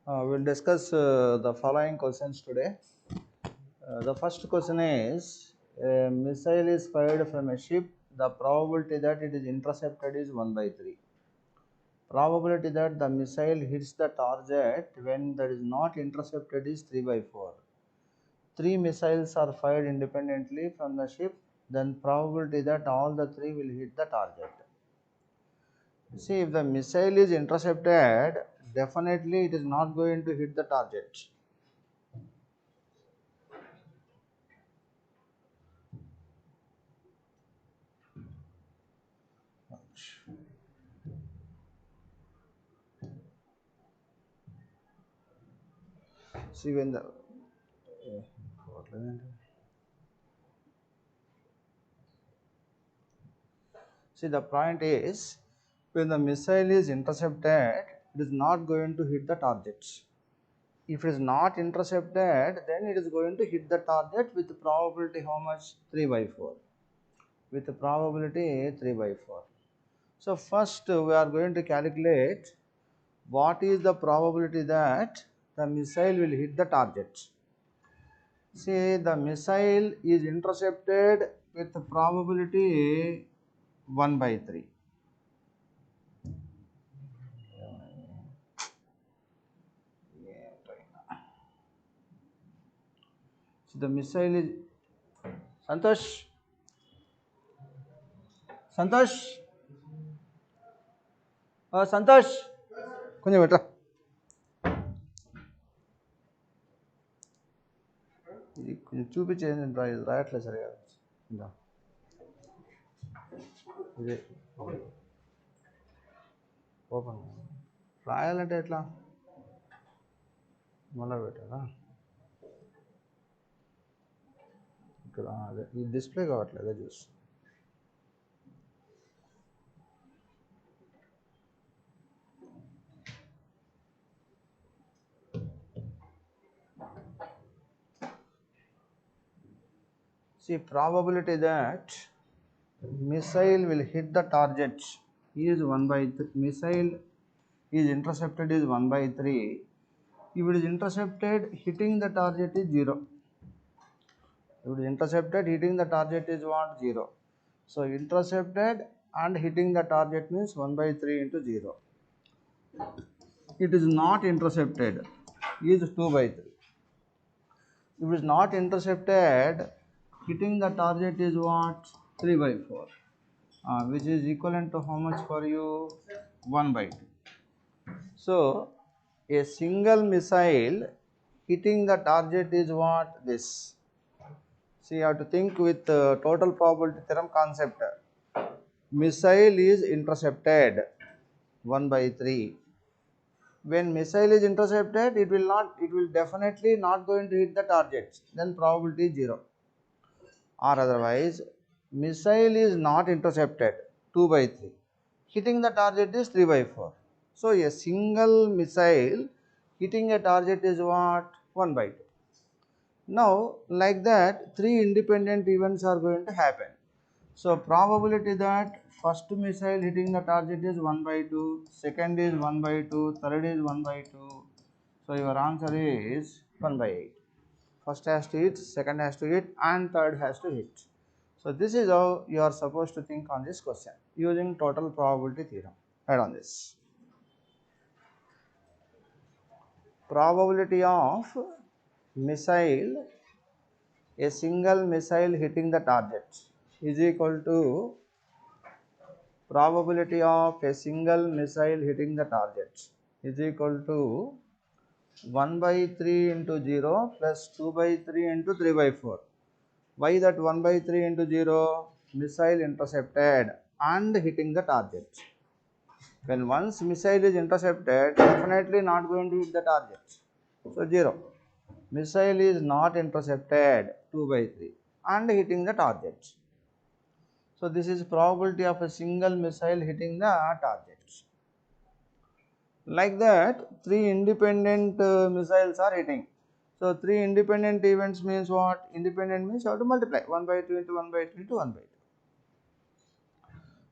We'll discuss the following questions today. The first question is a missile is fired from a ship. The probability that it is intercepted is 1 by 3. Probability that the missile hits the target when that is not intercepted is 3 by 4. 3 missiles are fired independently from the ship, then probability that all the 3 will hit the target. See, if the missile is intercepted, definitely it is not going to hit the target. See, when the see the point is when the missile is intercepted, it is not going to hit the target. If it is not intercepted, then it is going to hit the target with the probability how much? 3 by 4. With the probability 3 by 4. So first we are going to calculate what is the probability that the missile will hit the target. See, the missile is intercepted with the probability 1 by 3. So the missile is Santosh. Santosh. Santosh. కొంచెం పెట్టరా ఇది కొంచెం చూపించేది రాయట్లేదు సరిగా ఇందా ఇదే open రాయాలంటే ఎట్లా మళ్ళీ పెట్టారా ఇక్కడ అదే ఈ డిస్ప్లే కావట్లేదు అదే చూసి see probability that missile will hit the target is 1 by 3. Missile is intercepted is 1 by 3. If it is intercepted, hitting the target is 0. If it is intercepted, hitting the target is what? 0. So intercepted and hitting the target means 1 by 3 into 0. It is not intercepted is 2 by 3. If it is not intercepted, hitting the target is what? 3 by 4. Which is equivalent to how much for you? 1 by 2. So, a single missile hitting the target is what? This. See, you have to think with total probability theorem concept. Missile is intercepted 1 by 3. When missile is intercepted, it will definitely not going to hit the target. Then probability is 0. Or otherwise, missile is not intercepted 2 by 3. Hitting the target is 3 by 4. So, a single missile hitting a target is what? 1 by 2. Now, like that, 3 independent events are going to happen. So, probability that first missile hitting the target is 1 by 2, second is 1 by 2, third is 1 by 2. So, your answer is 1 by 8. First has to hit, second has to hit, and third has to hit. So, this is how you are supposed to think on this question using total probability theorem. Head on this. Probability of missile, a single missile hitting the target is equal to probability of a single missile hitting the target is equal to 1 by 3 into 0 plus 2 by 3 into 3 by 4. Why that 1 by 3 into 0? Missile intercepted and hitting the target. When once missile is intercepted, definitely not going to hit the target. So 0. Missile is not intercepted 2 by 3 and hitting the target. So this is probability of a single missile hitting the target. Like that, 3 independent missiles are hitting. So 3 independent events means what? Independent means you have to multiply 1 by 2 into 1 by 2 into 1 by 2.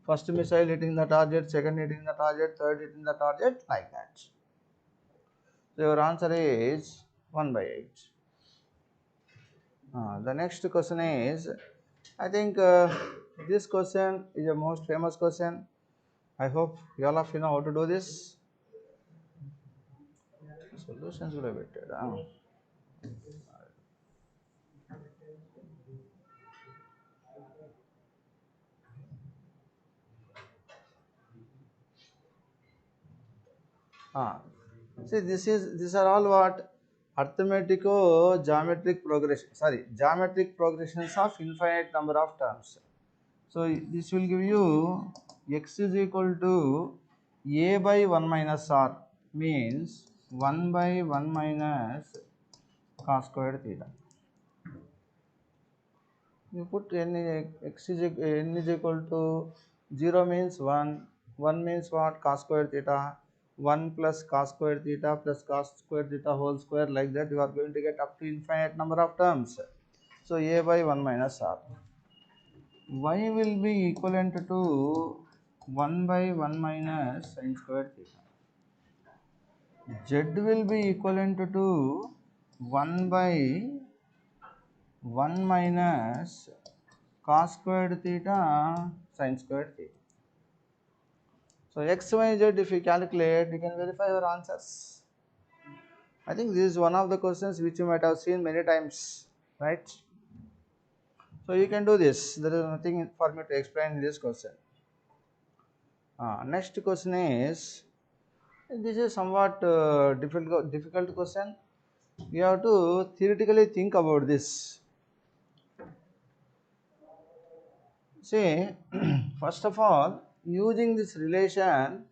First missile hitting the target, second hitting the target, third hitting the target, like that. So your answer is 1 by 8. The next question is, I think this question is the most famous question. I hope you all of you know how to do this. Solutions will be better. Ah. See, these are all what arithmetico-geometric progression. Sorry, geometric progressions of infinite number of terms. So this will give you x is equal to a by 1 minus r, means 1 by 1 minus cos squared theta. You put n is equal to 0 means 1, 1 means what? Cos squared theta, 1 plus cos squared theta plus cos squared theta whole square, like that you are going to get up to infinite number of terms. So a by 1 minus r. Y will be equivalent to 1 by 1 minus sin squared theta. Z will be equivalent to 1 by 1 minus cos squared theta sin squared theta. So x, y, z, if you calculate, you can verify your answers. I think this is one of the questions which you might have seen many times, right? So you can do this. There is nothing for me to explain in this question. Next question is, this is somewhat difficult question. You have to theoretically think about this. See, first of all, using this relation,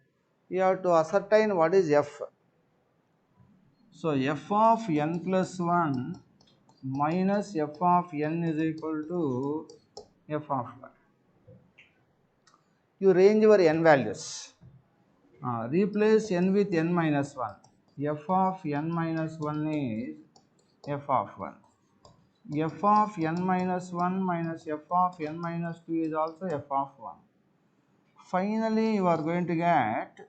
you have to ascertain what is f. So f of n plus 1 minus f of n is equal to f of 1. You range your n values. Replace n with n minus 1. F of n minus 1 is f of 1. F of n minus 1 minus f of n minus 2 is also f of 1. Finally, you are going to get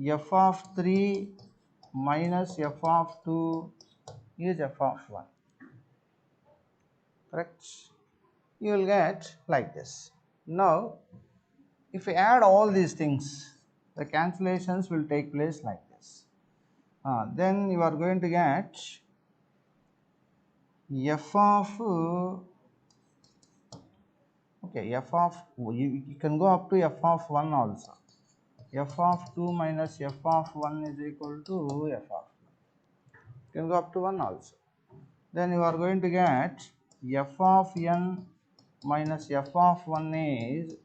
f of 3 minus f of 2 is f of 1. Correct? You will get like this. Now, if we add all these things, the cancellations will take place like this. Then you are going to get f of f of, you can go up to f of 1 also. F of 2 minus f of 1 is equal to f of 1. You can go up to 1 also. Then you are going to get f of n minus f of 1 is,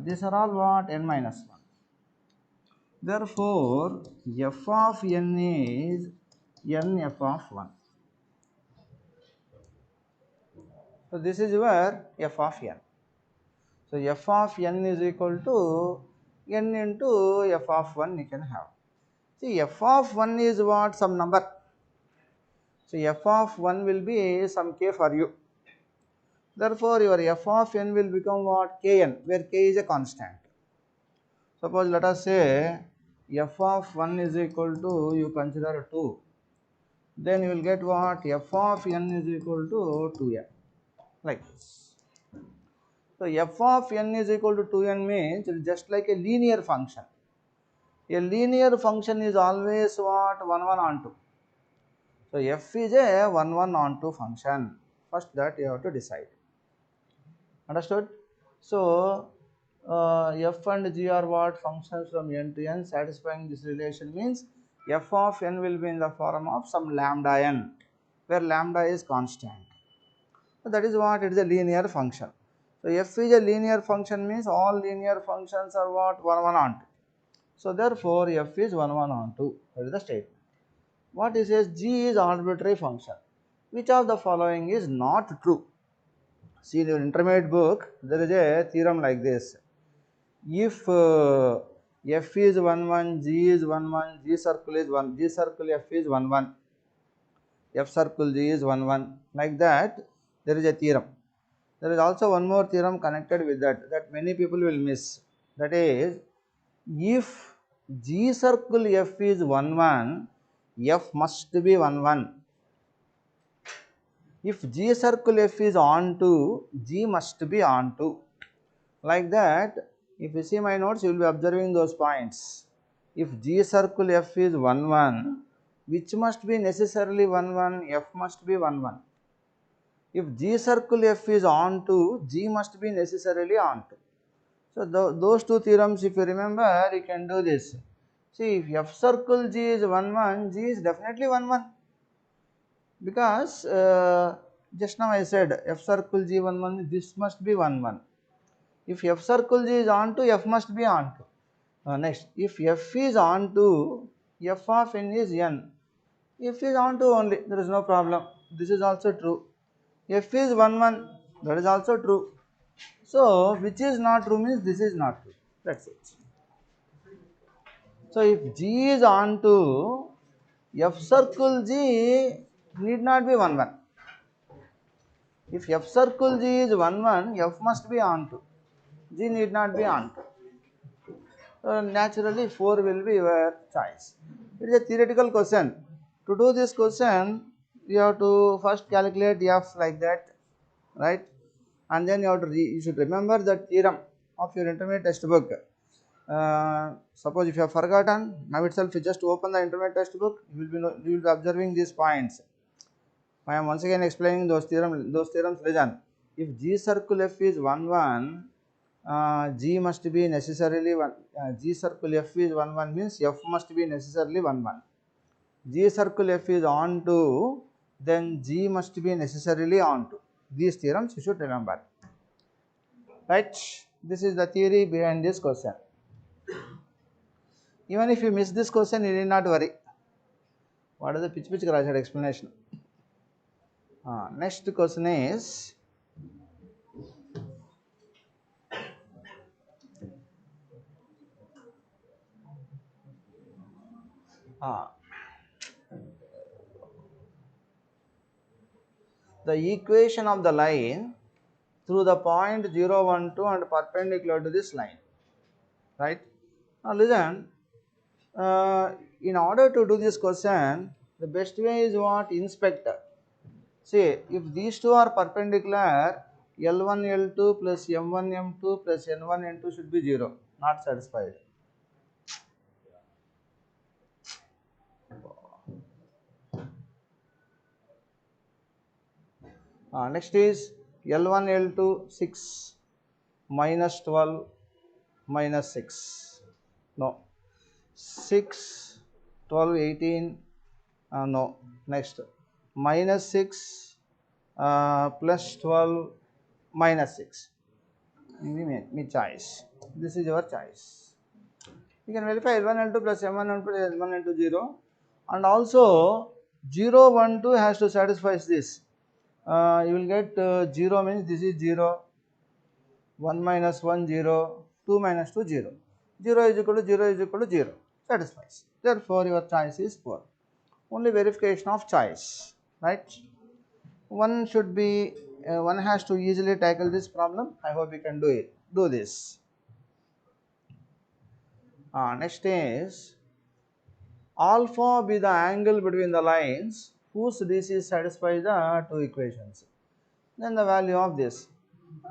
these are all what? N minus 1. Therefore, f of n is n f of 1. So this is your f of n. So f of n is equal to n into f of 1 you can have. See, f of 1 is what? Some number. So f of 1 will be some k for you. Therefore, your f of n will become what? Kn, where k is a constant. Suppose let us say f of 1 is equal to, you consider 2. Then you will get what? F of n is equal to 2n, like this. So f of n is equal to 2n means it is just like a linear function. A linear function is always what? 1 1 on 2. So f is a 1 1 on 2 function. First that you have to decide. Understood? So f and g are what? Functions from n to n. Satisfying this relation means f of n will be in the form of some lambda n, where lambda is constant. So that is what? It is a linear function. So f is a linear function means all linear functions are what? 1 1 on 2. So therefore f is 1 1 on 2. That is the statement. What it says? G is arbitrary function. Which of the following is not true? See, in your intermediate book, there is a theorem like this. If f is 1 1, g is 1 1, g circle is 1, g circle f is 1 1, f circle g is 1 1, like that, there is a theorem. There is also one more theorem connected with that many people will miss. That is, if g circle f is 1 1, F must be 1 1. If G circle F is onto, G must be onto. Like that, if you see my notes, you will be observing those points. If G circle F is 1 1, which must be necessarily 1 1, F must be 1 1. If G circle F is onto, G must be necessarily onto. So, those two theorems, if you remember, you can do this. See, if F circle G is 1 1, G is definitely 1 1, because just now I said F circle G 1 1, this must be 1 1. If F circle G is onto, F must be onto. Next, if F is onto, F of n is n. F is onto only, there is no problem. This is also true. F is 1 1, that is also true. So, which is not true means this is not true. That's it. So, if G is onto, F circle G need not be 1 1. If F circle G is 1 1, F must be onto. G need not be onto. So, naturally 4 will be your choice. It is a theoretical question. To do this question, you have to first calculate F like that, right? And then you have to you should remember the theorem of your intermediate textbook. Suppose if you have forgotten, now itself you just open the intermediate textbook, you will be observing these points. I am once again explaining those theorems. Listen, if G circle F is 1 1, G must be necessarily 1. G circle F is 1 1 means F must be necessarily 1 1. G circle F is onto, then G must be necessarily onto. These theorems you should remember. Right? This is the theory behind this question. Even if you miss this question, you need not worry. What is the pitch graduate explanation? Next question is, the equation of the line through the point 0, 1, 2 and perpendicular to this line. Right? Now listen, in order to do this question, the best way is what? Inspect. See, if these two are perpendicular, L1, L2 plus M1, M2 plus N1, N2 should be 0, not satisfied. Next is L1, L2, 6 minus 12 minus 6. No. 6, 12, 18. No. Next. Minus 6 plus 12 minus 6. Me choice. This is your choice. You can verify L1, L2 plus M1, M2 plus N1, N2, 0. And also 0, 1, 2 has to satisfy this. You will get 0 means this is 0, 1 minus 1, 0, 2 minus 2, 0. 0 is equal to 0 is equal to 0. Satisfies. Therefore, your choice is 4. Only verification of choice. Right? One should be, one has to easily tackle this problem. I hope you can do it. Do this. Next is, alpha be the angle between the lines whose DC satisfies the two equations. Then the value of this.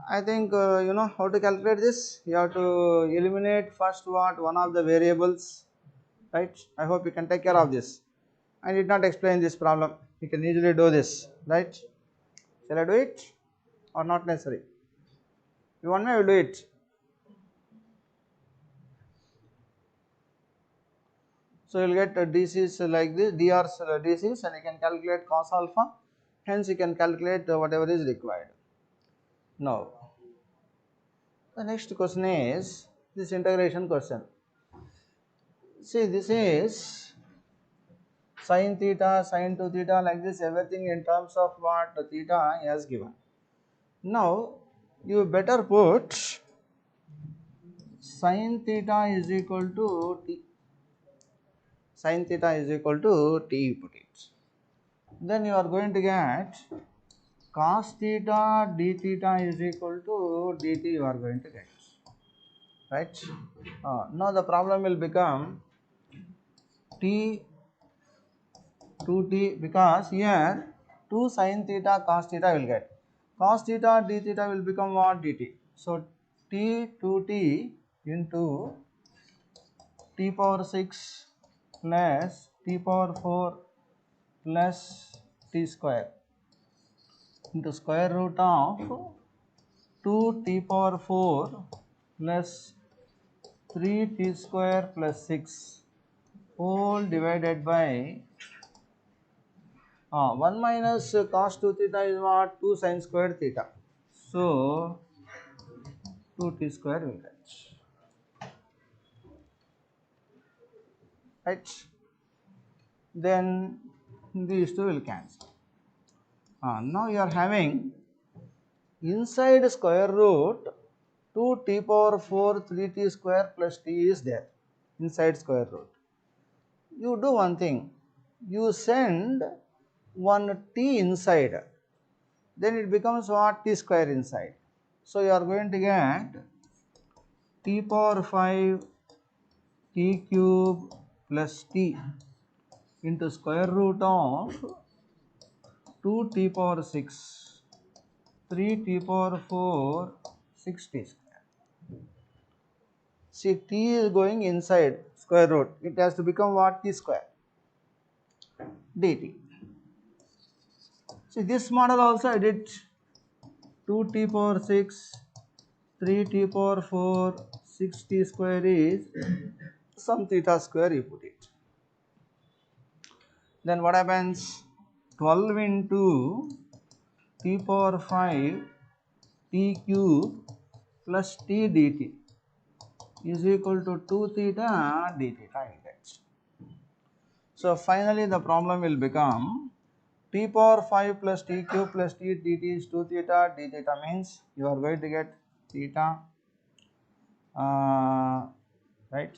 I think you know how to calculate this. You have to eliminate first what? One of the variables. Right? I hope you can take care of this. I did not explain this problem. You can easily do this. Right? Shall I do it or not necessary? You want me to do it? So you will get DCs like this, DRs DCs, and you can calculate cos alpha. Hence you can calculate whatever is required. Now, the next question is this integration question. See, this is sin theta, sin 2 theta, like this, everything in terms of what theta has given. Now, you better put sin theta is equal to t. Sin theta is equal to t, you put it. Then you are going to get cos theta d theta is equal to dt, you are going to get. Right? Now the problem will become t 2t, because here 2 sin theta cos theta will get. Cos theta d theta will become what? dt. So t 2t into t power 6 plus t power 4 plus t square into square root of 2 t power 4 plus 3 t square plus 6 whole divided by 1 minus cos 2 theta is what? 2 sin square theta. So 2t square will get. Right? Then these two will cancel. Now you are having inside square root 2t power 4 3t square plus t is there inside square root. You do one thing, you send one t inside, then it becomes what? T square inside. So you are going to get t power 5 t cube plus t into square root of 2t power 6 3t power 4 6t square. See, t is going inside square root, it has to become what? T square dt. See, this model also I did 2t power 6 3t power 4 6t square is some theta square you put it. Then what happens? 12 into t power 5 t cube plus t dt is equal to 2 theta d theta index. So finally the problem will become t power 5 plus t cube plus t dt is 2 theta d theta, means you are going to get theta, right?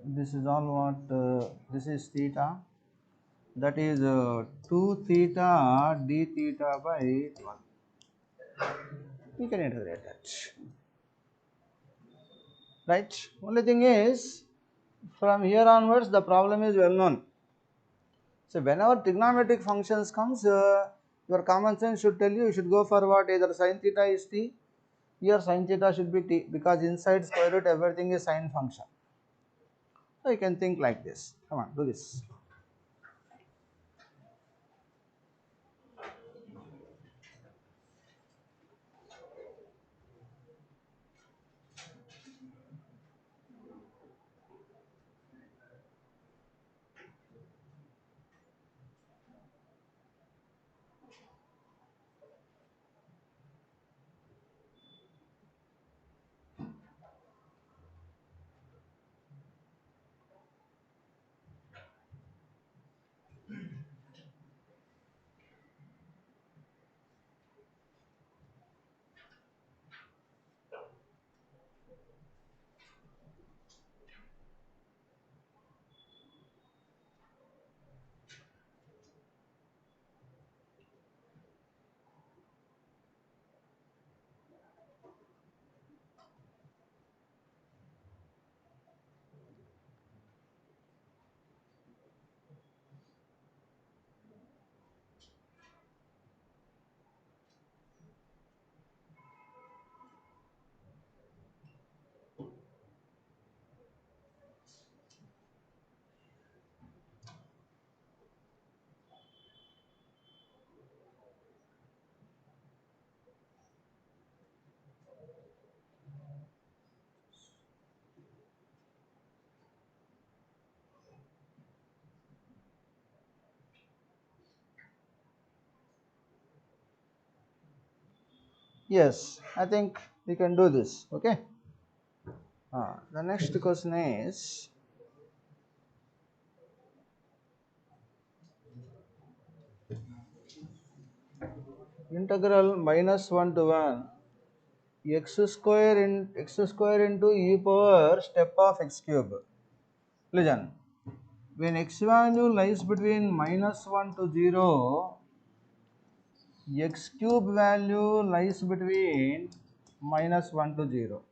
This is all what this is theta, that is 2 theta d theta by 1. We can integrate that, right? Only thing is, from here onwards the problem is well known. So whenever trigonometric functions comes, your common sense should tell you should go for what? Either sin theta is t, here sin theta should be t, because inside square root everything is sine function. So you can think like this. Come on, do this. Yes, I think we can do this. Okay. The next question is integral minus 1 to 1 x square into e power step of x cube. Listen, when x value lies between minus 1 to 0, x cube value lies between minus 1 to 0.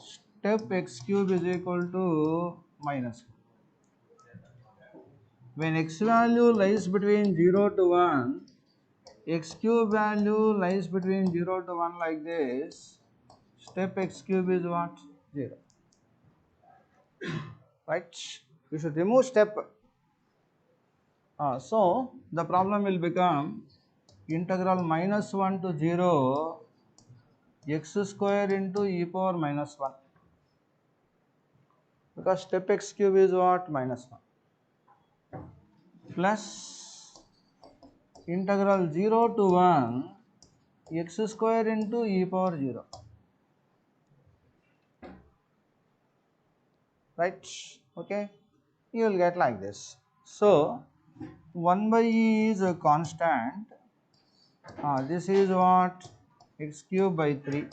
Step x cube is equal to minus 1. when x value lies between 0 to 1, x cube value lies between 0 to 1 like this, step x cube is what? 0. Right? You should remove step. So the problem will become integral minus 1 to 0 x square into e power minus 1, because step x cube is what? Minus 1, plus integral 0 to 1 x square into e power 0. Right? Okay, you will get like this. So 1 by e is a constant. This is what? X cube by 3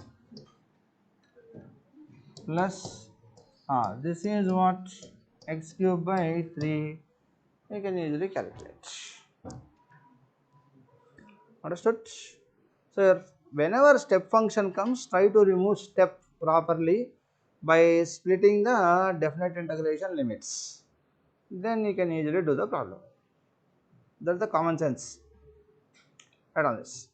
plus this is what? X cube by 3. You can easily calculate. Understood? So whenever step function comes, try to remove step properly by splitting the definite integration limits. Then you can easily do the problem. That's the common sense right on this.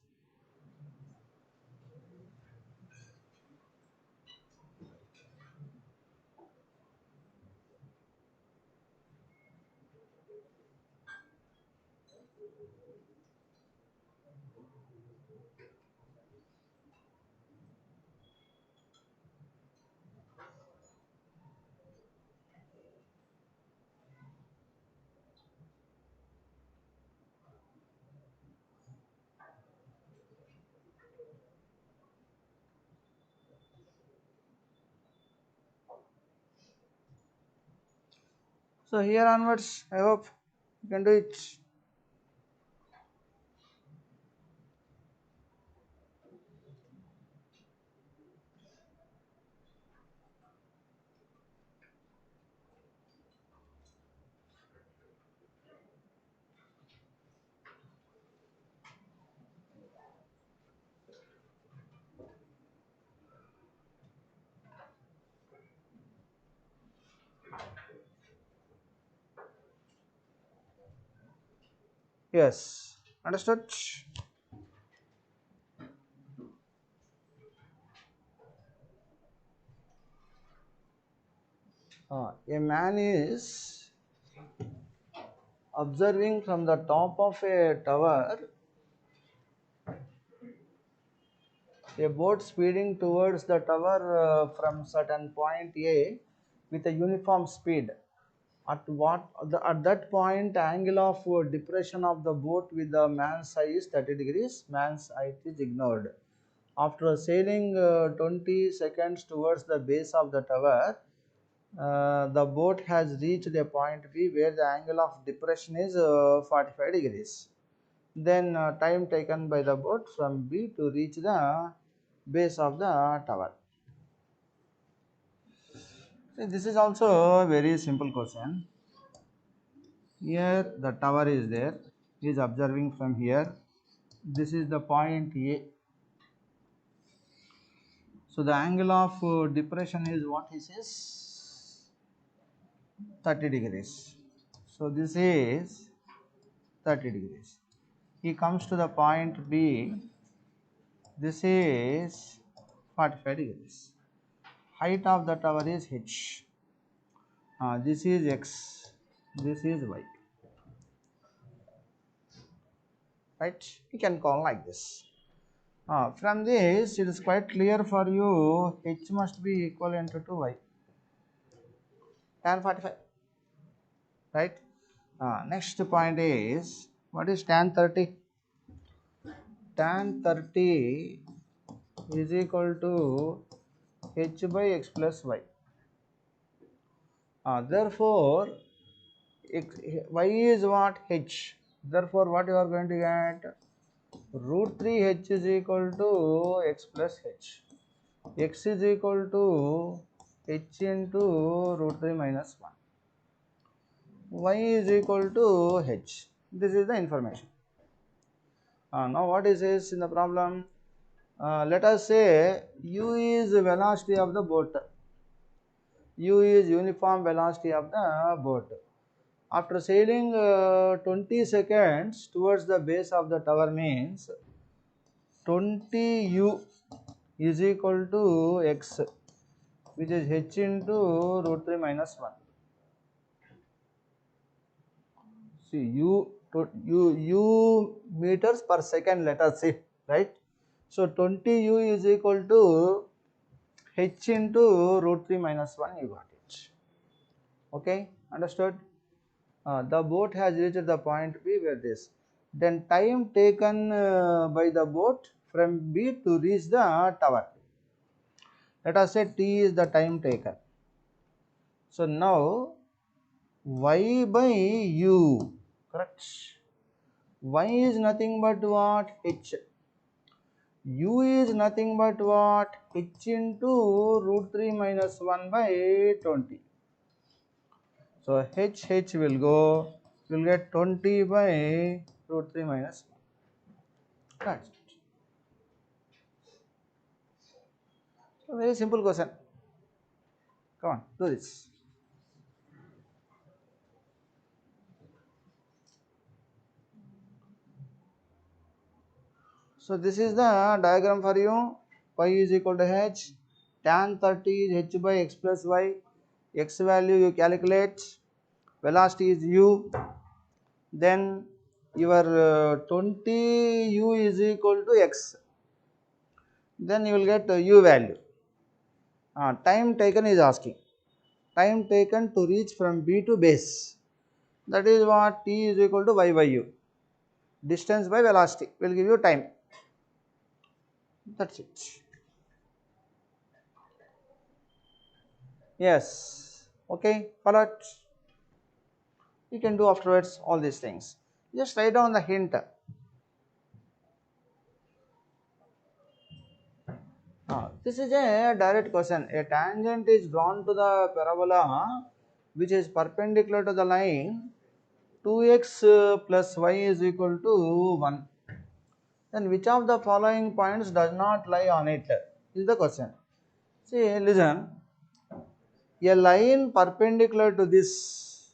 So here onwards, I hope you can do it. Yes, understood? A man is observing from the top of a tower a boat speeding towards the tower from certain point A with a uniform speed. At that point, angle of depression of the boat with the man's eye is 30 degrees. Man's height is ignored. After sailing 20 seconds towards the base of the tower, the boat has reached a point B where the angle of depression is 45 degrees. Then time taken by the boat from B to reach the base of the tower. See, this is also a very simple question. Here the tower is there. He is observing from here. This is the point A. So the angle of depression is what he says? 30 degrees. So this is 30 degrees. He comes to the point B. This is 45 degrees. Height of the tower is h. This is x. This is y. Right? You can call like this. From this, it is quite clear for you h must be equivalent to y. Tan 45. Right? Next point is, what is tan 30? Tan 30 is equal to h by x plus y. Therefore, y is what? H. Therefore, what you are going to get? Root 3 h is equal to x plus h. X is equal to h into root 3 minus 1. Y is equal to h. This is the information. Now what is this in the problem? Let us say u is velocity of the boat. U is uniform velocity of the boat. After sailing 20 seconds towards the base of the tower means 20 u is equal to x, which is h into root 3 minus 1. See, u meters per second, let us see, right? So 20 u is equal to h into root 3 minus 1, you got it. Okay, understood? The boat has reached the point B where this. Then time taken by the boat from B to reach the tower. Let us say T is the time taken. So now Y by U, correct? Y is nothing but what? H. U is nothing but what? H into root 3 minus 1 by 20. So H will go, you will get 20 by root 3 minus 1. That's it. So very simple question. Come on, do this. So this is the diagram for you. Pi is equal to h. Tan 30 is h by x plus y. X value you calculate. Velocity is u. Then your 20 u is equal to x. Then you will get u value. Time taken is asking. Time taken to reach from B to base. That is what t is equal to y by u. Distance by velocity will give you time. That's it. Yes. Okay. Follow it. You can do afterwards all these things. Just write down the hint. This is a direct question. A tangent is drawn to the parabola which is perpendicular to the line 2x plus y is equal to 1. Then which of the following points does not lie on it is the question. See, listen. A line perpendicular to this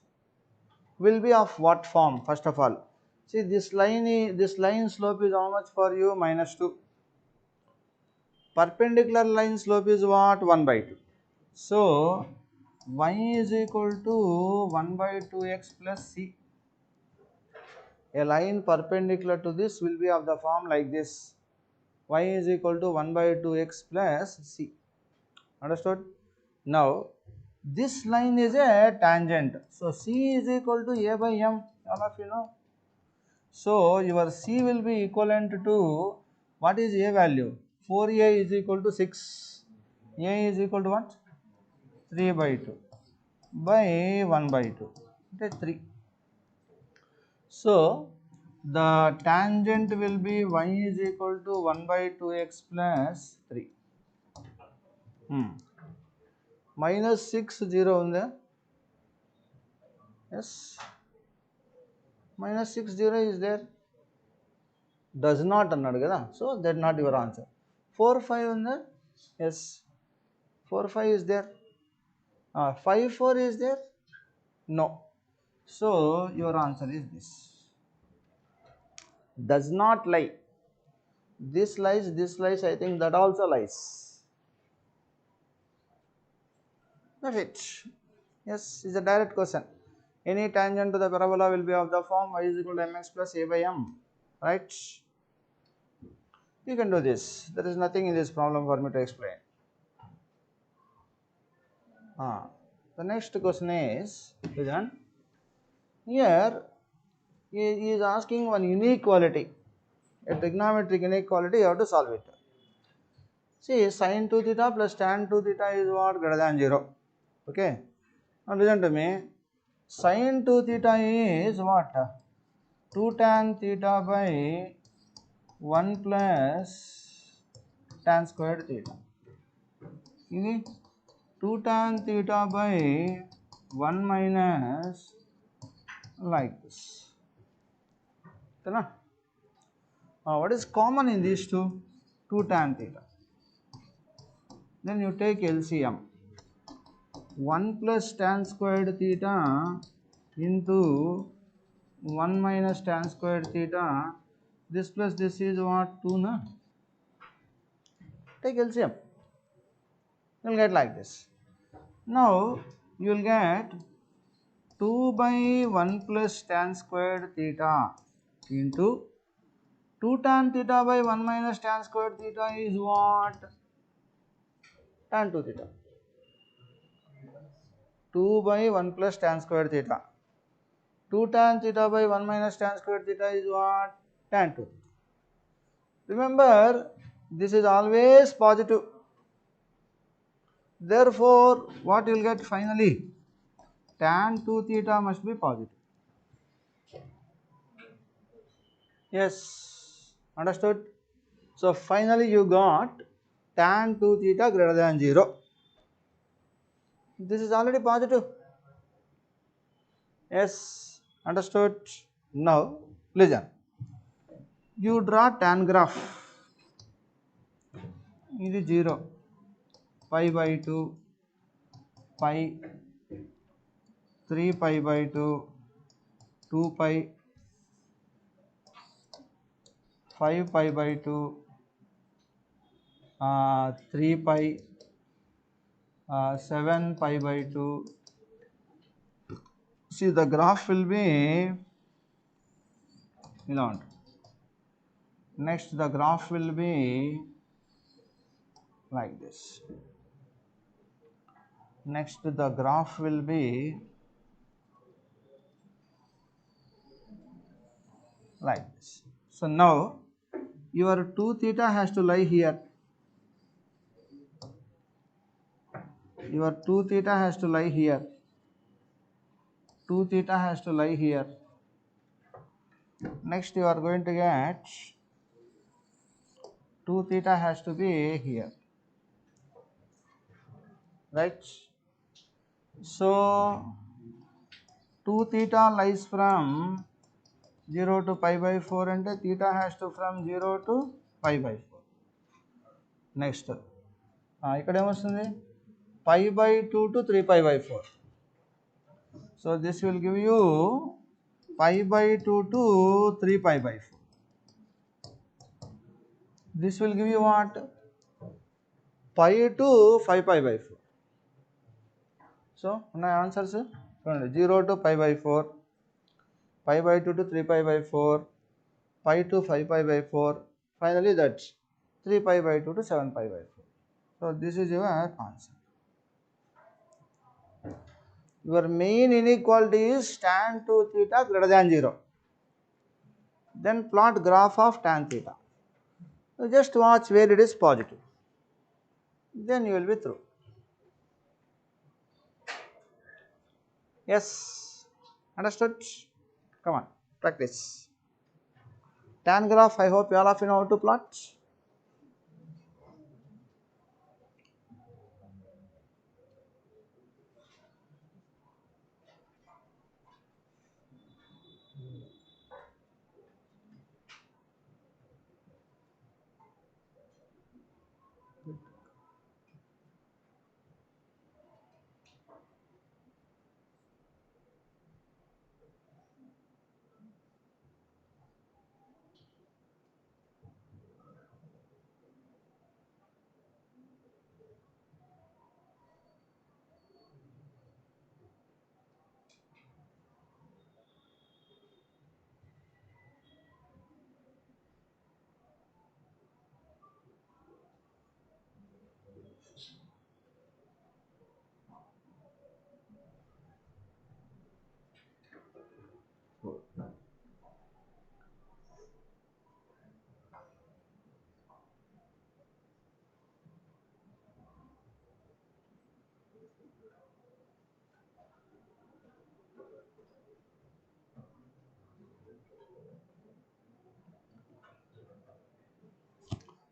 will be of what form? First of all, see, this line slope is how much for you? -2. Perpendicular line slope is what? 1 by 2. So y is equal to 1 by 2x plus c. A line perpendicular to this will be of the form like this. Y is equal to 1 by 2x plus c. Understood? Now this line is a tangent. So c is equal to a by m. All of you know. So your c will be equivalent to what is a value? 4a is equal to 6. A is equal to what? 3 by 2 by 1 by 2. It is 3. So the tangent will be y is equal to 1 by 2x plus 3. Minus 6 0 on there. Yes. Minus 6 0 is there. Does not annadu kada. So that not your answer. 4 5 on there. Yes. 4 5 is there. 5 4 is there. No. So your answer is this. Does not lie. This lies, I think that also lies. That's it. Yes, it's a direct question. Any tangent to the parabola will be of the form y is equal to mx plus a by m. Right? You can do this. There is nothing in this problem for me to explain. The next question is, here he is asking one inequality, a trigonometric inequality, you have to solve it. See, sin 2 theta plus tan 2 theta is what? Greater than 0. Okay. Now listen to me. Sin 2 theta is what? 2 tan theta by 1 plus tan squared theta. 2 tan theta by 1 minus like this. What is common in these two? 2 tan theta. Then you take LCM. 1 plus tan squared theta into 1 minus tan squared theta. This plus this is what? 2, na? Take LCM. You will get like this. Now you will get 2 by 1 plus tan squared theta into 2 tan theta by 1 minus tan squared theta is what? Tan 2 theta. 2 by 1 plus tan squared theta. 2 tan theta by 1 minus tan squared theta is what? Tan 2. Remember, this is always positive. Therefore, what you will get finally? Tan 2 theta must be positive. Yes, understood? So, finally you got tan 2 theta greater than 0. This is already positive. Yes, understood? Now, listen. You draw tan graph. This is 0. Pi by 2, pi, 3 pi by 2, 2 pi, 5 pi by 2, 3 pi, 7 pi by 2. See, the graph will be, next the graph will be like this. Next the graph will be like this. So now your 2 theta has to lie here. Your 2 theta has to lie here. 2 theta has to lie here. Next you are going to get 2 theta has to be here. Right? So 2 theta lies from 0 to pi by 4 and theta has to from 0 to pi by 4. Next, ikkada em vastundi? Pi by 2 to 3 pi by 4. So this will give you pi by 2 to 3 pi by 4. This will give you what? Pi to 5 pi by 4. So my answers 0 to pi by 4, pi by 2 to 3 pi by 4, pi to 5 pi by 4, finally that's 3 pi by 2 to 7 pi by 4. So this is your answer. Your main inequality is tan 2 theta greater than 0. Then plot graph of tan theta. So just watch where it is positive. Then you will be through. Yes, understood? Come on, practice. Tan graph, I hope you all of you know how to plot.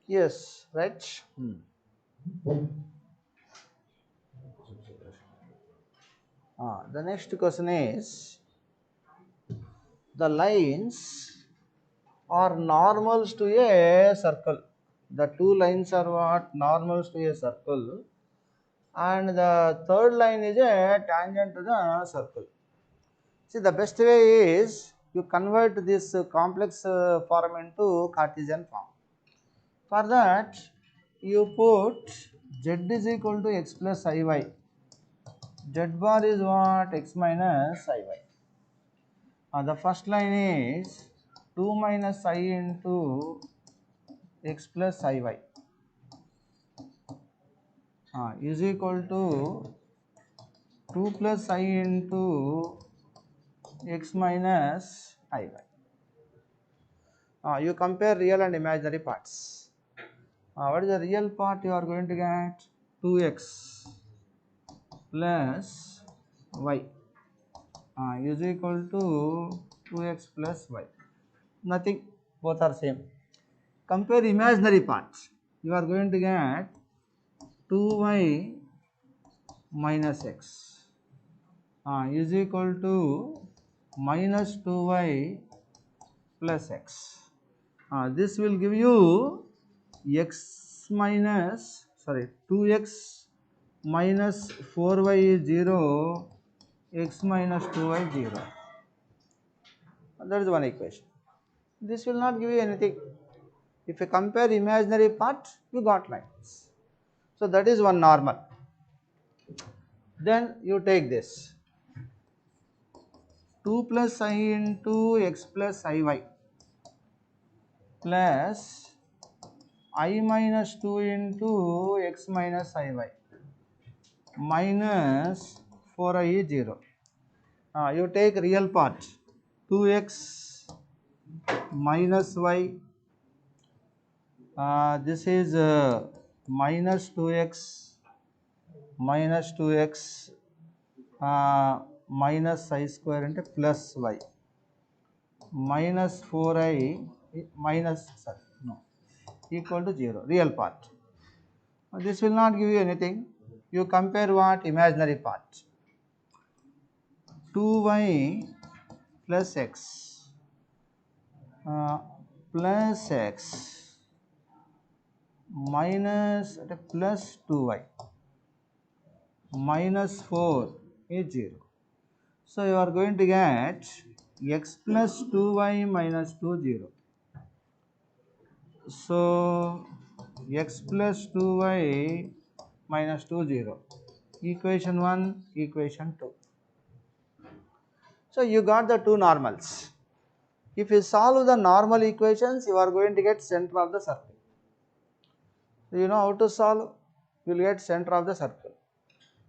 Yes, right? The next question is, the lines are normals to a circle. The two lines are what? Normals to a circle. And the third line is a tangent to the circle. See, the best way is you convert this complex form into Cartesian form. For that, you put z is equal to x plus iy. Z bar is what? X minus iy. The first line is 2 minus I into x plus iy is equal to 2 plus I into x minus iy. You compare real and imaginary parts. What is the real part you are going to get? 2x plus y is equal to 2x plus y. Nothing, both are same. Compare imaginary parts. You are going to get 2y minus x is equal to minus 2y plus x. This will give you x minus 2x minus 4y is 0, x minus 2y 0. That is one equation. This will not give you anything. If you compare imaginary part, you got like this. So that is one normal. Then you take this 2 plus I into x plus iy plus I minus 2 into x minus iy minus 4i is 0. You take real part 2x minus y, this is minus 2x minus I square into plus y minus 4i equal to 0, real part. This will not give you anything. You compare what? Imaginary part. 2y plus x minus plus 2y minus 4 is 0. So you are going to get x plus 2y minus 2 0. So x plus 2y minus 2 0. Equation 1, equation 2. So you got the two normals. If you solve the normal equations, you are going to get center of the circle. So you know how to solve? You will get center of the circle.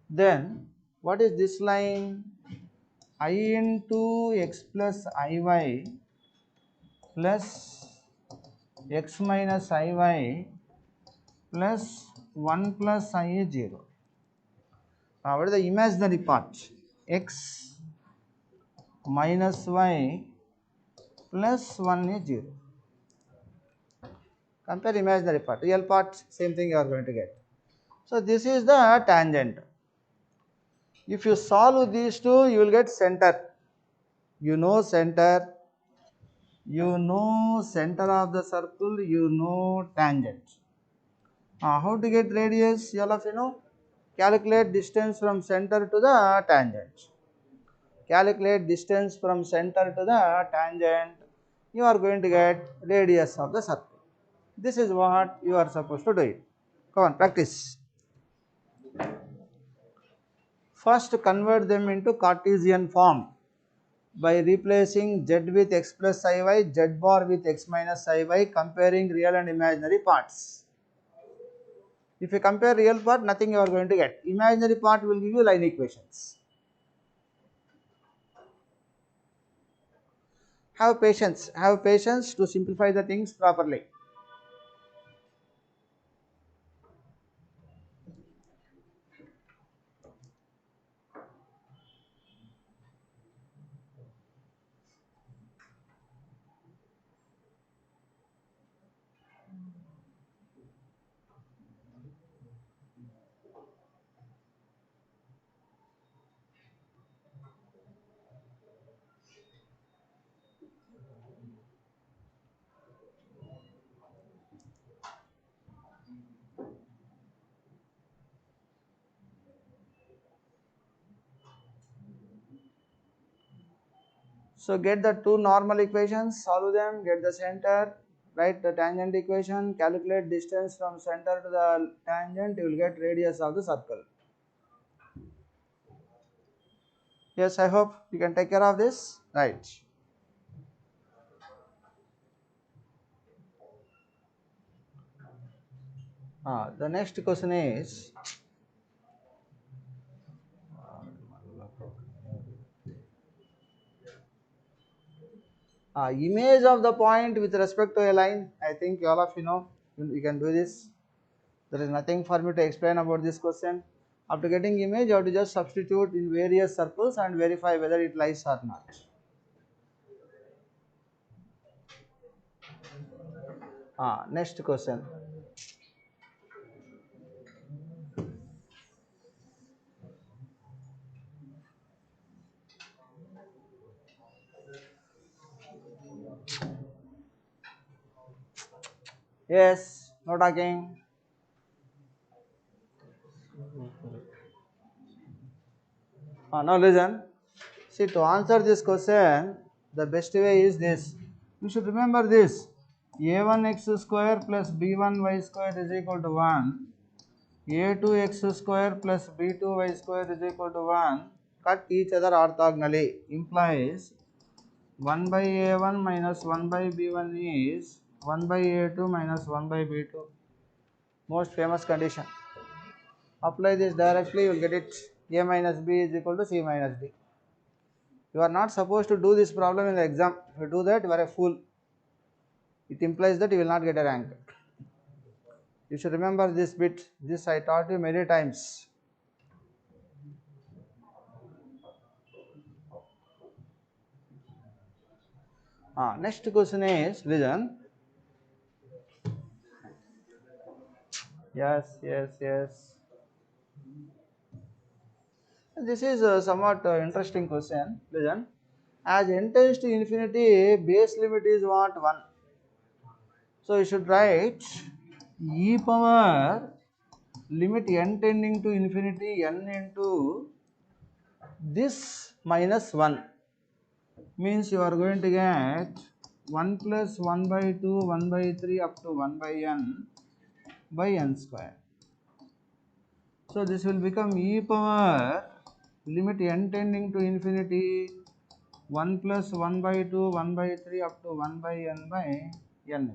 Then what is this line? I into x plus iy plus x minus iy plus 1 plus I is 0. What is the imaginary part? X minus y plus 1 is 0. Compare imaginary part. Real part, same thing you are going to get. So this is the tangent. If you solve these two, you will get center. You know center of the circle, you know tangent. How to get radius? All of you know. Calculate distance from center to the tangent. Calculate distance from center to the tangent. You are going to get radius of the circle. This is what you are supposed to do it. Come on, practice. First, convert them into Cartesian form by replacing z with x plus iy, z bar with x minus iy, comparing real and imaginary parts. If you compare real part, nothing you are going to get. Imaginary part will give you line equations. Have patience to simplify the things properly. So get the two normal equations, solve them, get the center, write the tangent equation, calculate distance from center to the tangent, you will get radius of the circle. Yes, I hope you can take care of this. Right. The next question is image of the point with respect to a line. I think all of you know you can do this. There is nothing for me to explain about this question. After getting image, you have to just substitute in various circles and verify whether it lies or not. Next question. Yes, no talking. Now listen. See, to answer this question, the best way is this. You should remember this. a1x square plus b1y square is equal to 1. a2x square plus b2y square is equal to 1. Cut each other orthogonally. Implies 1 by a1 minus 1 by b1 is 1 by a2 minus 1 by b2. Most famous condition. Apply this directly, you will get it. A minus b is equal to c minus d. You are not supposed to do this problem in the exam. If you do that, you are a fool. It implies that you will not get a rank. You should remember this bit. This I taught you many times. Next question is, listen. Yes. This is a somewhat interesting question. Listen. As n tends to infinity, base limit is what? 1. So you should write e power limit n tending to infinity n into this minus 1 means you are going to get 1 plus 1 by 2, 1 by 3 up to 1 by n square. So this will become e power limit n tending to infinity 1 plus 1 by 2, 1 by 3 up to 1 by n.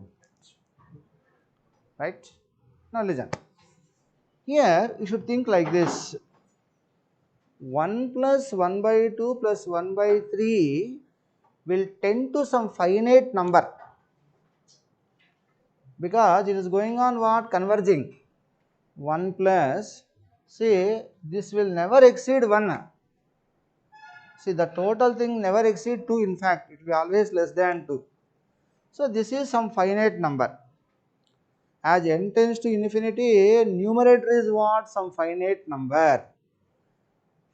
Right? Now listen. Here you should think like this. 1 plus 1 by 2 plus 1 by 3 will tend to some finite number because it is going on what? Converging. 1 plus, see, this will never exceed 1. See, the total thing never exceed 2, in fact, it will be always less than 2. So this is some finite number. As n tends to infinity, numerator is what? Some finite number.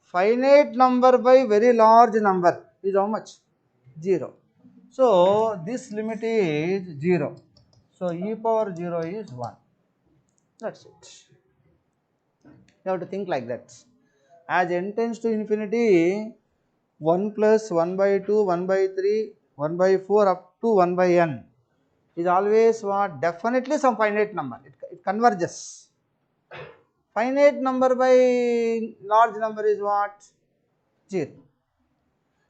Finite number by very large number is how much? 0. So this limit is 0. So e power 0 is 1. That's it. You have to think like that. As n tends to infinity, 1 plus 1 by 2, 1 by 3, 1 by 4 up to 1 by n is always what? Definitely some finite number. It converges. Finite number by large number is what? 0.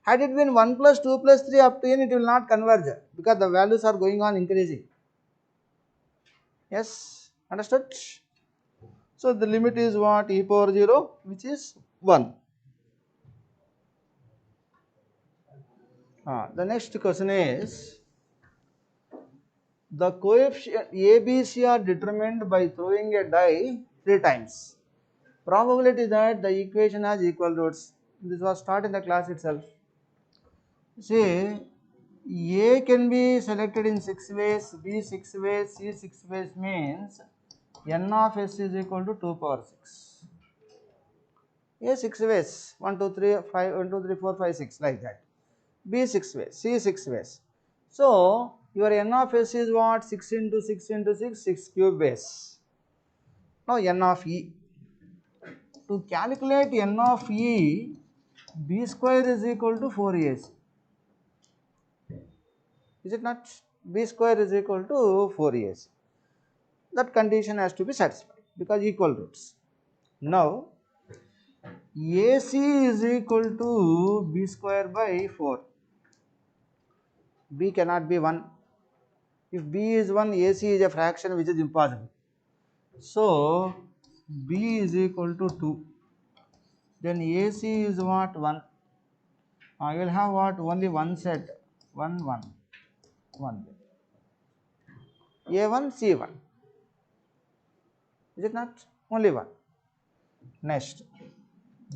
Had it been 1 plus 2 plus 3 up to n, it will not converge because the values are going on increasing. Yes, understood? So the limit is what? E power 0, which is 1. The next question is, the coefficient A, B, C are determined by throwing a die 3 times. Probability that the equation has equal roots. This was taught in the class itself. See, A can be selected in 6 ways, B 6 ways, C 6 ways means n of s is equal to 2 power 6. A 6 ways, 1, 2, 3, 5, 1, 2, 3, 4, 5, 6 like that. B 6 ways, C 6 ways. So your n of s is what? 6 into 6 into 6, 6 cube base. Now n of e. To calculate n of e, b square is equal to 4ac. Is it not? B square is equal to 4AC. That condition has to be satisfied because equal roots. Now, AC is equal to B square by 4. B cannot be 1. If B is 1, AC is a fraction which is impossible. So, B is equal to 2. Then AC is what? 1. You will have what? Only one set. 1, 1. 1. A1, C1. Is it not? Only 1. Next.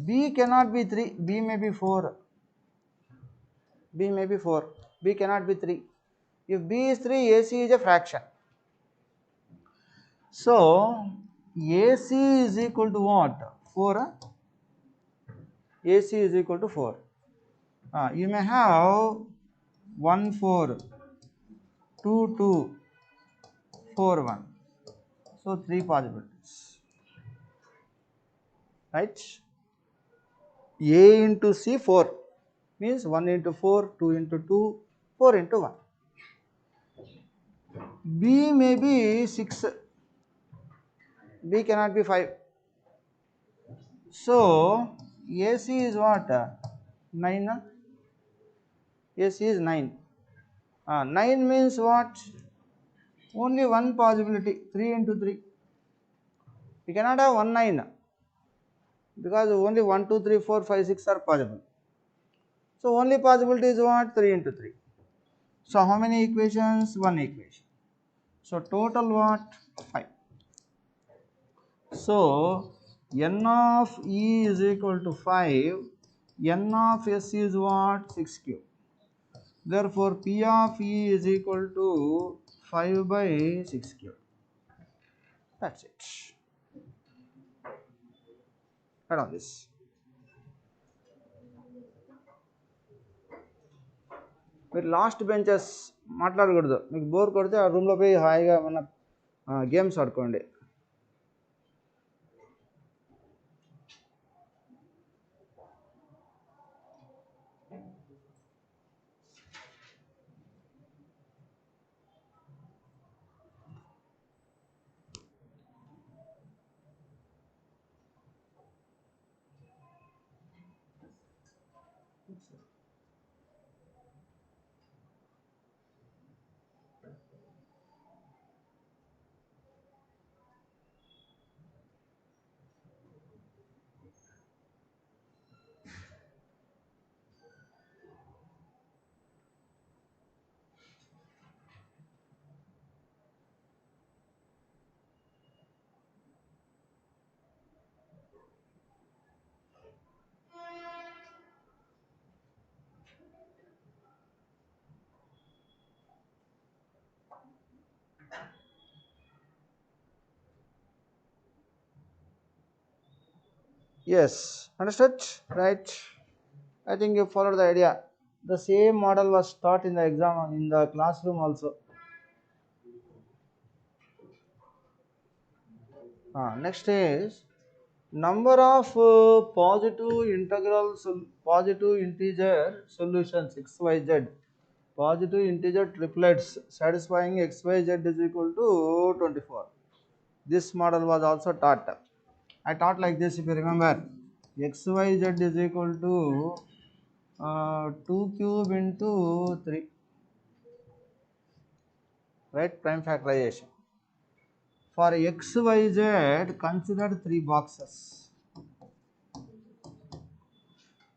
B cannot be 3. B may be 4. B may be 4. B cannot be 3. If B is 3, AC is a fraction. So, AC is equal to what? 4. AC is equal to 4. You may have 1, 4, 2, 2, 4, 1. So, 3 possibilities. Right? A into C 4 means 1 into 4, 2 into 2, 4 into 1. B may be 6. B cannot be 5. So, AC is what? 9. AC is 9. 9 means what? Only one possibility, 3 into 3. We cannot have 1 9 because only 1, 2, 3, 4, 5, 6 are possible. So, only possibility is what? 3 into 3. So, how many equations? One equation. So, total what? 5. So, n of E is equal to 5. N of S is what? 6 cube. Therefore, P of E is equal to 5 by 6 cube. That's it. Add on this. మీరు last benches మాట్లాడకూడదు. మీకు bore కొడితే ఆ రూమ్లో పోయి హాయిగా మన games ఆడుకోండి. Yes, understood? Right? I think you followed the idea. The same model was taught in the exam, in the classroom also. Next is number of positive integer solutions xyz, positive integer triplets satisfying xyz is equal to 24. This model was also taught. I taught like this, if you remember. xyz is equal to 2 cube into 3, right? Prime factorization. For xyz, consider 3 boxes.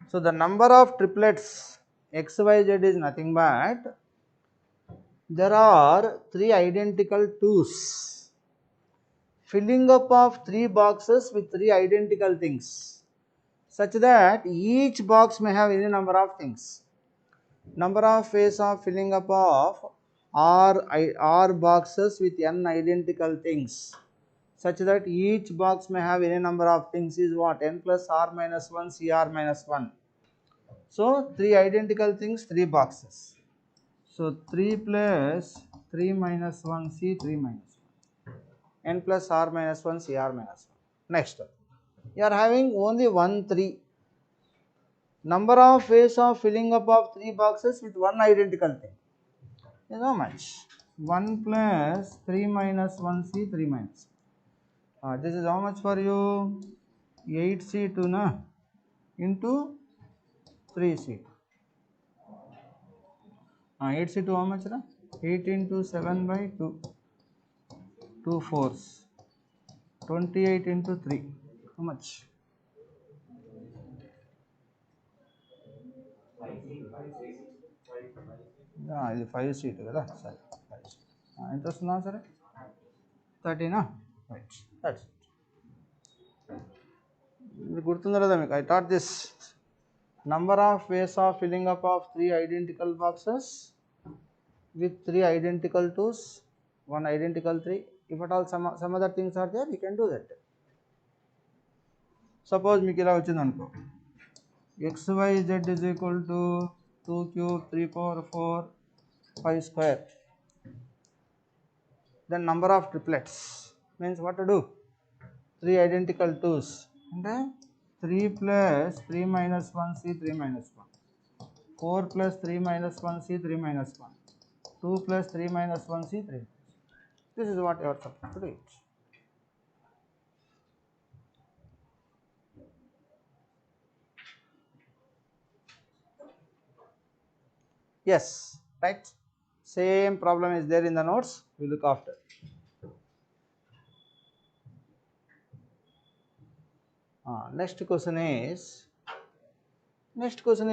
So, the number of triplets xyz is nothing but there are 3 identical 2's, filling up of 3 boxes with 3 identical things, such that each box may have any number of things. Number of ways of filling up of r boxes with n identical things, such that each box may have any number of things is what? N plus r minus 1 cr minus 1. So, 3 identical things, 3 boxes. So, 3 plus 3 minus 1 c 3 minus 1, n plus r minus 1 cr minus 1. Next, you are having only 1 3. Number of ways of filling up of 3 boxes with one identical thing. is how much? 1 plus 3 minus 1c 3 minus. This is how much for you? 8c2 na into 3c. 8c2 how much? 8 into 7 by 2. 2 fours. 28 into 3. How much? ఇది 5 seat కదా సరే 5 seat ఎంత వస్తుందా సరే 30 right that's ఇది గుర్తుందా లేదా మీకు I taught this number of ways of filling up of 3 identical boxes with 3 identical 2s 1 identical 3 if at all some other things are there you can do that. Suppose మీకు ఇలా వచ్చింది అనుకో xyz is equal to 2 cube 3 power 4 5 square. Then number of triplets means what to do? 3 identical 2s and 3 plus 3 minus 1c 3 minus 1, 4 plus 3 minus 1c 3 minus 1, 2 plus 3 minus 1c 3. This is what you are supposed to do it. Yes, right. Same problem is there in the notes. We look after. Next question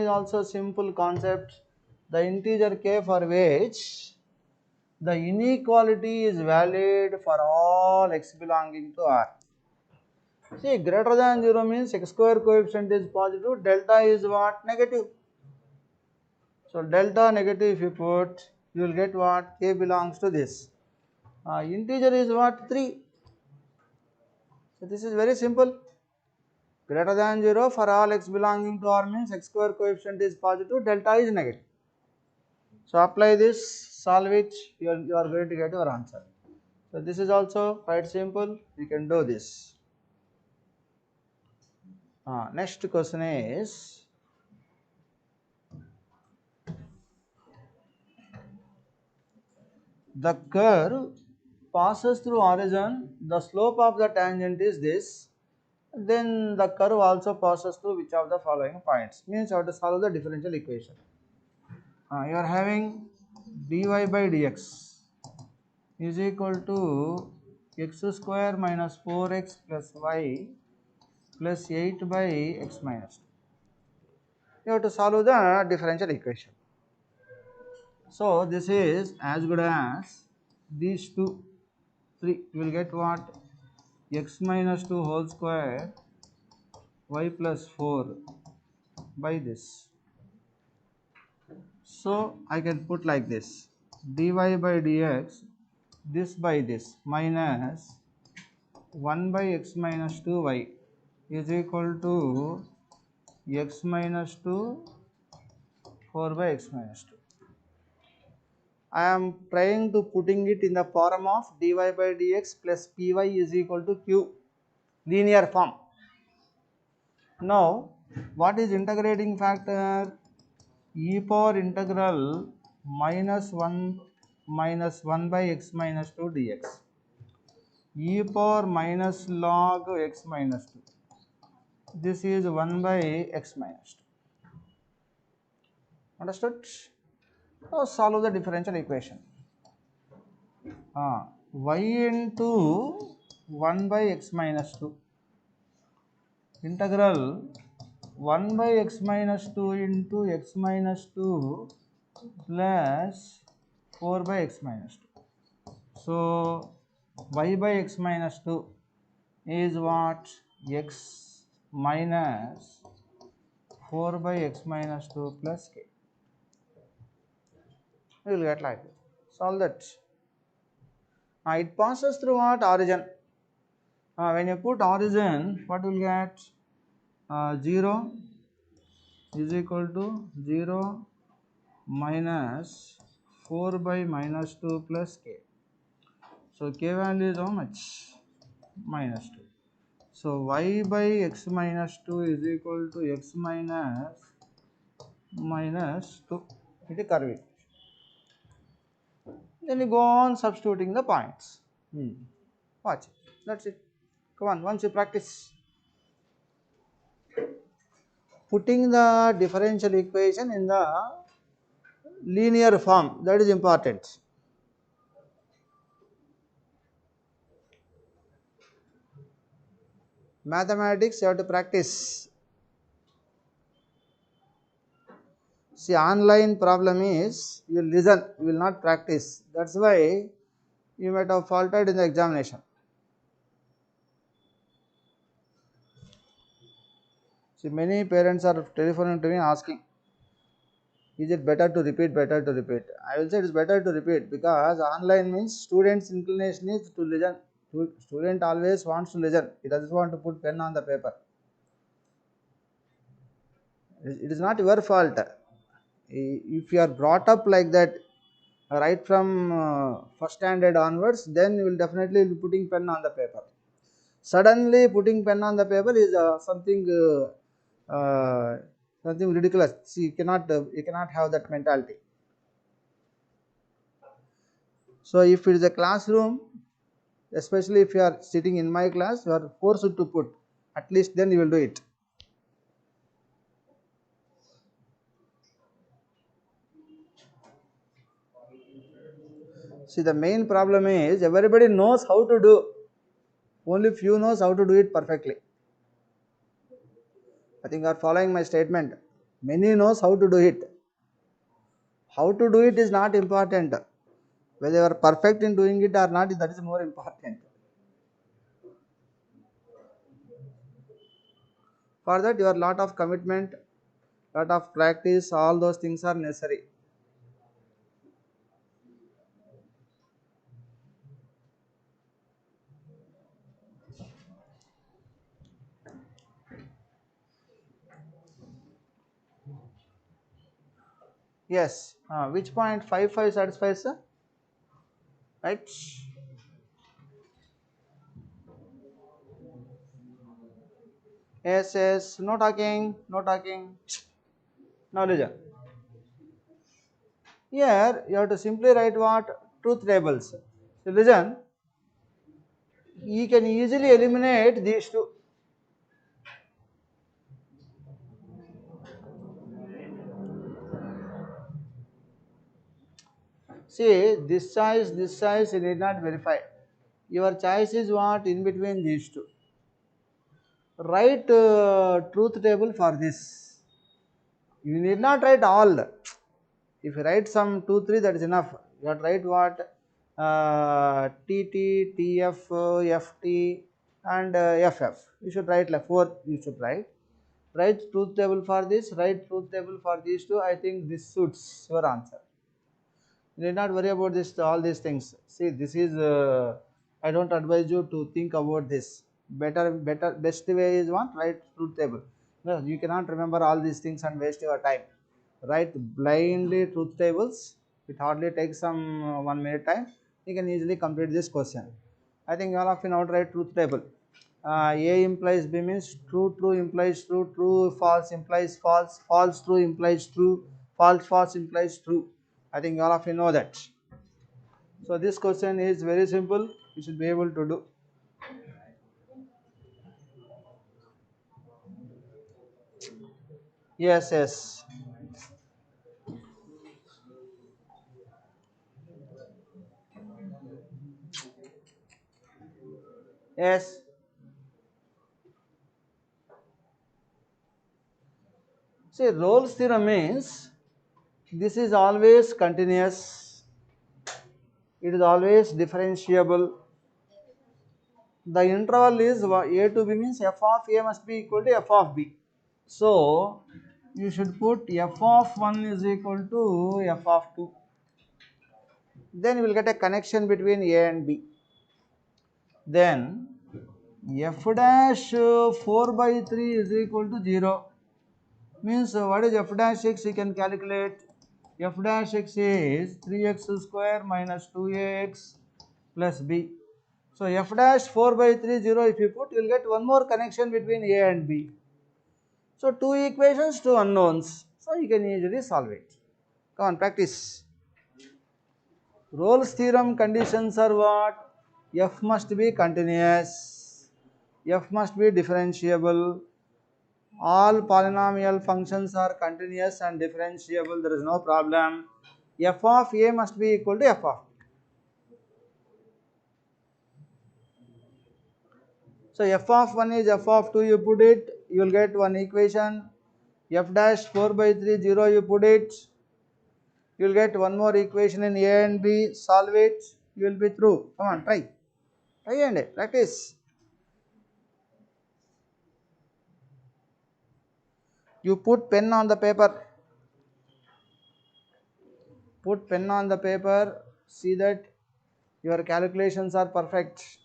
is also simple concept. The integer k for which the inequality is valid for all x belonging to R. See, greater than 0 means x square coefficient is positive, delta is what? Negative. So delta negative if you put, you will get what? K belongs to this. Integer is what? 3. So this is very simple. Greater than 0 for all x belonging to R means x square coefficient is positive, delta is negative. So apply this, solve it, you are going to get your answer. So this is also quite simple, you can do this. Next question is, the curve passes through origin, the slope of the tangent is this, then the curve also passes through which of the following points? Means you have to solve the differential equation. You are having dy by dx is equal to x square minus 4x plus y plus 8 by x minus 2. You have to solve the differential equation. So this is as good as these two 3. You will get what? X minus 2 whole square y plus 4 by this. So I can put like this, dy by dx, this by this, minus 1 by x minus 2y is equal to x minus 2 4 by x minus 2. I am trying to putting it in the form of dy by dx plus py is equal to q, linear form. Now what is integrating factor? E power integral minus 1 by x minus 2 dx, e power minus log x minus 2, this is 1 by x minus 2. Understood? Now solve the differential equation. Y into 1 by x minus 2 integral 1 by x minus 2 into x minus 2 plus 4 by x minus 2. So y by x minus 2 is what? X minus 4 by x minus 2 plus k. You will get like this. Solve that. It passes through what? Origin. When you put origin, what will get? 0 is equal to 0 minus 4 by minus 2 plus k. So k value is how much? Minus 2. So y by x minus 2 is equal to x minus 2. It is curve. Then you go on substituting the points. Watch it. That's it. Come on, once you practice putting the differential equation in the linear form, that is important. Mathematics you have to practice. See, online problem is you will listen, you will not practice. That's why you might have faltered in the examination. See, many parents are telephoning to me asking, is it better to repeat, better to repeat? I will say it is better to repeat because online means student's inclination is to listen. Student always wants to listen. He doesn't want to put pen on the paper. It is not your fault. If you are brought up like that, right from first standard onwards, then you will definitely be putting pen on the paper. Suddenly putting pen on the paper is something ridiculous. See, you cannot have that mentality. So if it is a classroom, especially if you are sitting in my class, you are forced to put, at least then you will do it. See, the main problem is everybody knows how to do, only few knows how to do it perfectly. I think you are following my statement. Many knows how to do it. How to do it is not important. Whether you are perfect in doing it or not, that is more important. For that, your lot of commitment, lot of practice, all those things are necessary. Yes. Which point 5 satisfies, sir? Right? Yes, yes. No talking, no talking. Now listen. Here you have to simply write what? Truth tables. So listen, you can easily eliminate these two. See, this size, you need not verify. Your choice is what? In between these two. Write truth table for this. You need not write all. If you write some 2, 3, that is enough. You have to write what? TT, TF, FT and FF. You should write like 4, you should write. Write truth table for this, write truth table for these two. I think this suits your answer. You need not worry about this, all these things. See, this is, I don't advise you to think about this. Best way is one, write truth table. No, you cannot remember all these things and waste your time. Write blindly truth tables. It hardly takes some 1 minute time. You can easily complete this question. I think all of you know write truth table. A implies B means true, true implies true, true, false implies false, false, true implies true, false, false implies true. I think all of you know that. So this question is very simple. You should be able to do. Yes, yes. Yes. See, Rolle's theorem means this is always continuous. It is always differentiable. The interval is A to B means f of A must be equal to f of B. So you should put f of 1 is equal to f of 2. Then you will get a connection between A and B. Then f dash 4 by 3 is equal to 0. Means what is f dash x? You can calculate. F dash x is 3x square minus 2ax plus b. So f dash 4 by 3 0 if you put, you will get one more connection between a and b. So two equations, two unknowns. So you can easily solve it. Come on, practice. Rolle's theorem conditions are what? F must be continuous, F must be differentiable, all polynomial functions are continuous and differentiable, there is no problem. F of A must be equal to F of B. So f of 1 is f of 2, you put it, you will get one equation. F dash 4 by 3 0, you put it, you will get one more equation in A and B, solve it, you will be through. Come on, try and practice. You put pen on the paper, see that your calculations are perfect.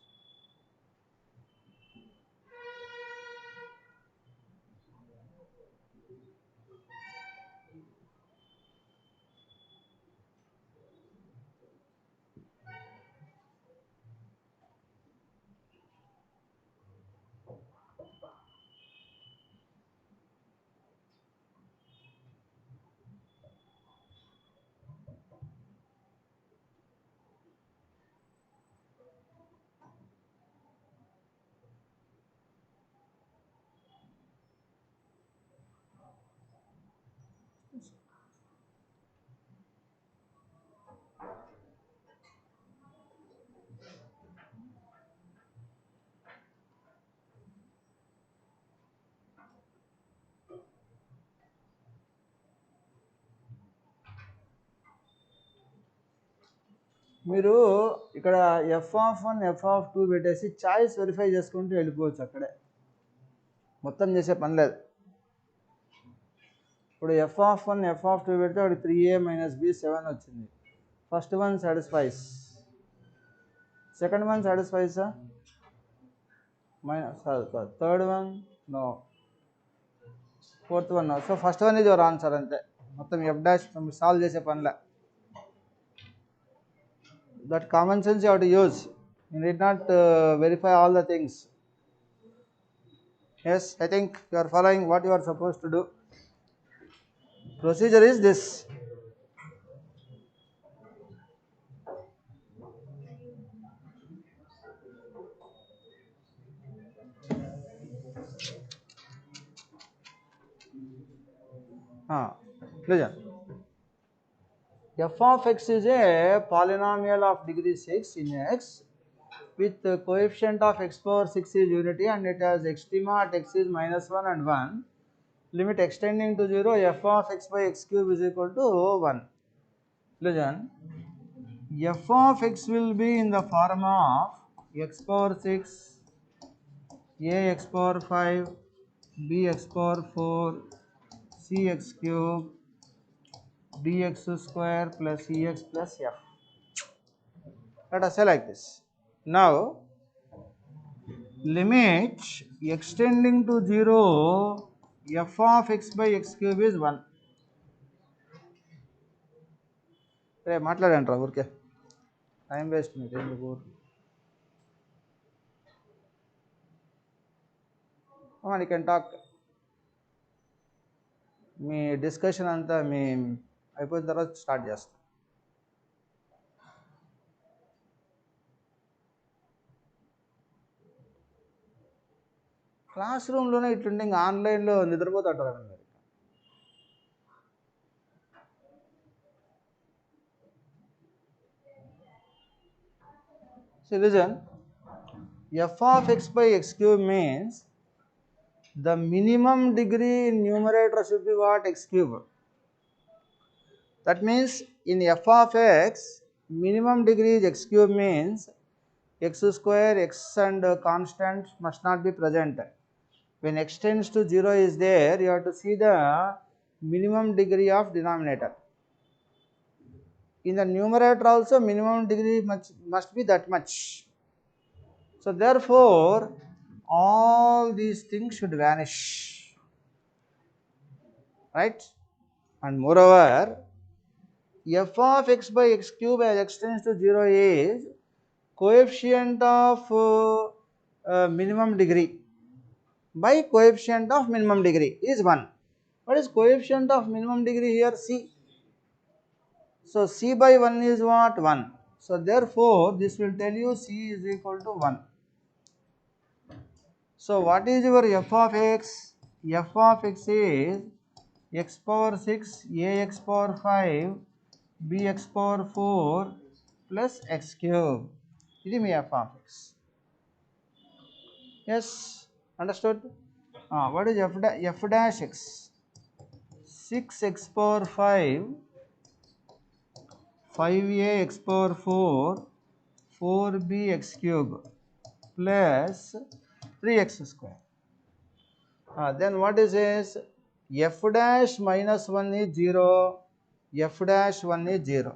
మీరు ఇక్కడ F of 1 F of 2 పెట్టేసి choice verify చేసుకుంటూ వెళ్ళిపోవచ్చు, అక్కడే మొత్తం చేసే పని లేదు. ఇప్పుడు ఎఫ్ ఆఫ్ 1 ఎఫ్ ఆఫ్ 2 పెడితే ఒకటి 3a మైనస్ బి 7 వచ్చింది. First one satisfies, second one satisfies, minus కాదు, third one no, fourth one no. So first one ఇది యువర్ ఆన్సర్ అంతే, మొత్తం ఎఫ్ డాష్ సాల్వ్ చేసే పనిలే. That common sense you have to use. You need not verify all the things. Yes, I think you are following what you are supposed to do. Procedure is this. Listen. F of x is a polynomial of degree 6 in x with the coefficient of x power 6 is unity and it has extrema at x is minus 1 and 1. Limit extending to 0, f of x by x cube is equal to 1. Listen, f of x will be in the form of x power 6, a x power 5, b x power 4, c x cube, dx square plus ex plus f. Let us say like this. Now, limit extending to 0, f of x by x cube is 1. రే మాట్లాడంటారా ఊరికే, time waste మీకు ఎందుకు. You can talk. Me discussion అంతా మీ అయిపోయిన తర్వాత start చేస్తాం. Class రూమ్లోనే ఇట్లుంటే ఇంకా ఆన్లైన్లో నిద్రపోతుంటారు మీరు. So listen, f of x by x cube means the minimum degree in numerator should be what? X cube. That means in f of x, minimum degree is x cube means x square, x and constant must not be present. When x tends to 0 is there, you have to see the minimum degree of denominator. In the numerator also minimum degree must be that much. So therefore all these things should vanish, right? And moreover, f of x by x cube as x tends to 0 is coefficient of minimum degree by coefficient of minimum degree is 1. What is coefficient of minimum degree here? C. So c by 1 is what? 1. So therefore this will tell you c is equal to 1. So what is your f of x? F of x is x power 6 ax power 5 bx power 4 plus x cube. This is my f of x. Yes, understood? What is f dash x? 6x power 5 5a x power 4 4b x cube plus 3x square. Then what is this? F dash minus 1 is 0, f dash 1 is 0.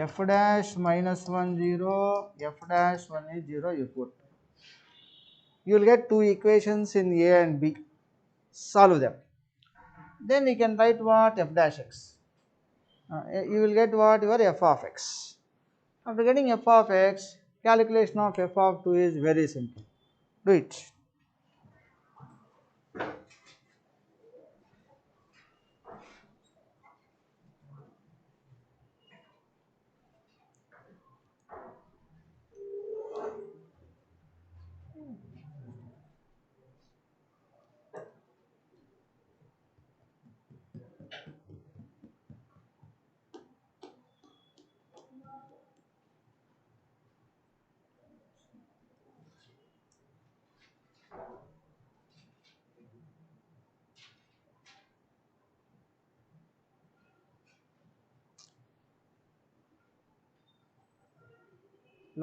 F dash minus 1 0, f dash 1 is 0 you put. You will get two equations in A and B. Solve them. Then you can write what? F dash x. You will get what? Your f of x. After getting f of x, calculation of f of 2 is very simple. Do it.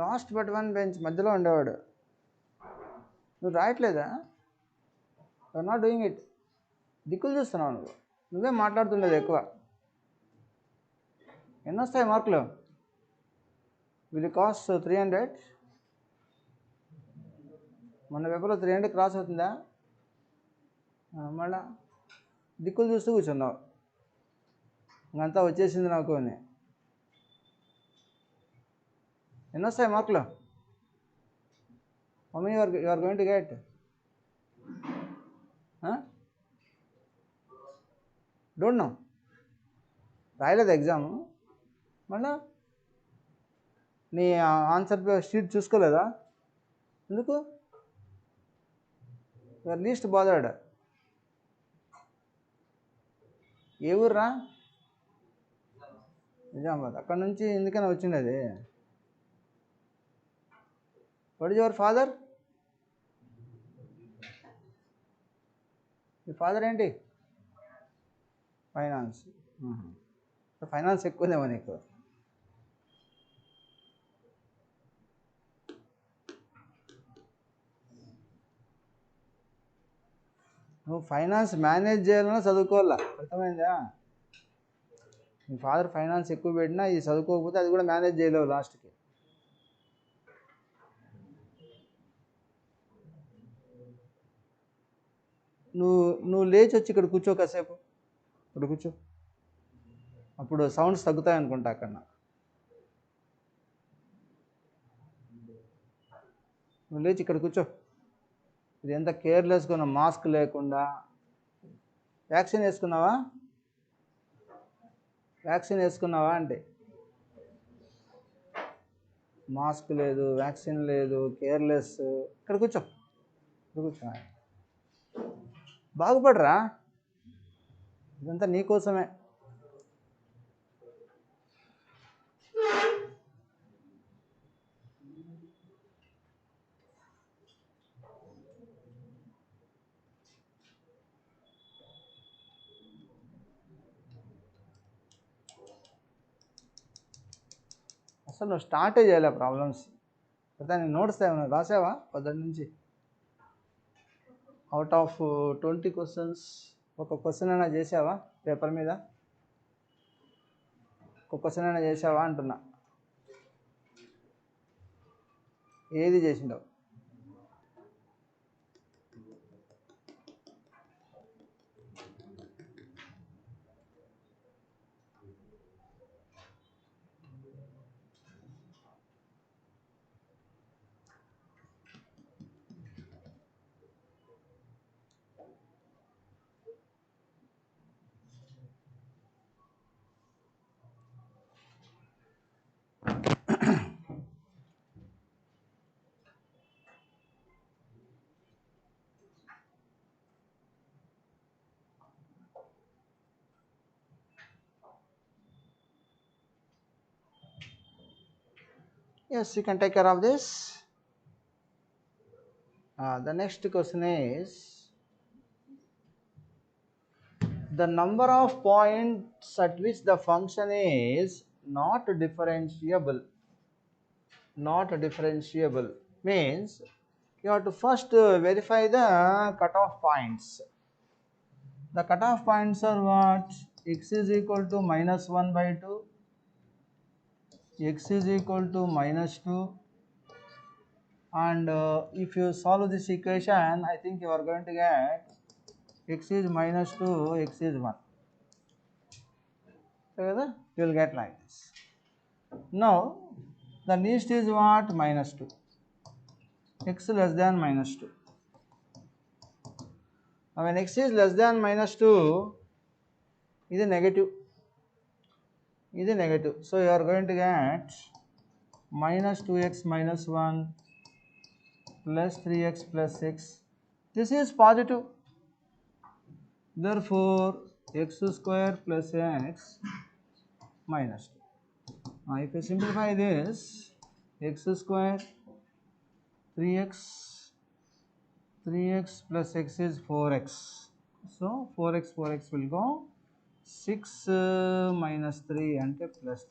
Last but one bench మధ్యలో ఉండేవాడు. నువ్వు రాయట్లేదా? You are not doing it. దిక్కులు చూస్తున్నావు నువ్వు. నువ్వే మాట్లాడుతుండేది ఎక్కువ. ఎన్ని వస్తాయి మార్కులు? Will cost 300. మన పేపర్లో 300 క్రాస్ అవుతుందా? మళ్ళా దిక్కులు చూస్తూ కూర్చున్నావు. ఇంకంతా వచ్చేసింది నాకు అని. ఎన్ని వస్తాయి మార్కులు? How many you are going to get? Don't know. రాయలేదు ఎగ్జామ్. మళ్ళా నీ ఆన్సర్ షీట్ చూసుకోలేదా? ఎందుకు? You are least bothered. ఏ ఊర్రా? నిజామాబాద్. అక్కడ నుంచి ఎందుకైనా వచ్చిండేది. What is your father? మీ ఫాదర్ ఏంటి? ఫైనాన్స్. ఫైనాన్స్ ఎక్కువనేమో నీకు. నువ్వు ఫైనాన్స్ మేనేజ్ చేయాలన్నా చదువుకోవాలా. అర్థమైందా? మీ ఫాదర్ ఫైనాన్స్ ఎక్కువ పెట్టినా ఇది చదువుకోకపోతే అది కూడా మేనేజ్ చేయలేవు లాస్ట్కి. నువ్వు లేచి వచ్చి ఇక్కడ కూర్చో కాసేపు. ఇక్కడ కూర్చో. అప్పుడు సౌండ్స్ తగ్గుతాయి అనుకుంటా అక్కడ. నువ్వు లేచి ఇక్కడ కూర్చో. ఇది ఎంత కేర్లెస్గా ఉన్న మాస్క్ లేకుండా. వ్యాక్సిన్ వేసుకున్నావా? వ్యాక్సిన్ వేసుకున్నావా అంటే మాస్క్ లేదు, వ్యాక్సిన్ లేదు, కేర్లెస్. ఇక్కడ కూర్చో. ఇక్కడ కూర్చో. బాగుపడరా. ఇదంతా నీకోసమే. అసలు నువ్వు స్టార్టే చేయలే ప్రాబ్లమ్స్. అయితే నేను నోట్స్ ఏమైనా రాసావా పొద్దున్న నుంచి? అవుట్ ఆఫ్ 20 క్వశ్చన్స్ ఒక క్వశ్చన్ అయినా చేసావా పేపర్ మీద? ఒక క్వశ్చన్ అయినా చేసావా అంటున్నా. ఏది చేసిండవు? Yes, you can take care of this. The next question is the number of points at which the function is not differentiable. Not differentiable means you have to first verify the cutoff points. The cutoff points are what? X is equal to minus 1 by 2, x is equal to minus 2, and if you solve this equation, I think you are going to get x is minus 2, x is 1. Together you will get like this. Now the least is what? Minus 2. X less than minus 2. Now when x is less than minus 2, is a negative. Is a negative. So you are going to get minus 2x minus 1 plus 3x plus 6. This is positive. Therefore x square plus x minus 2. Now if you simplify this, x square 3x plus x is 4x. So 4x will go 6 minus 3 and plus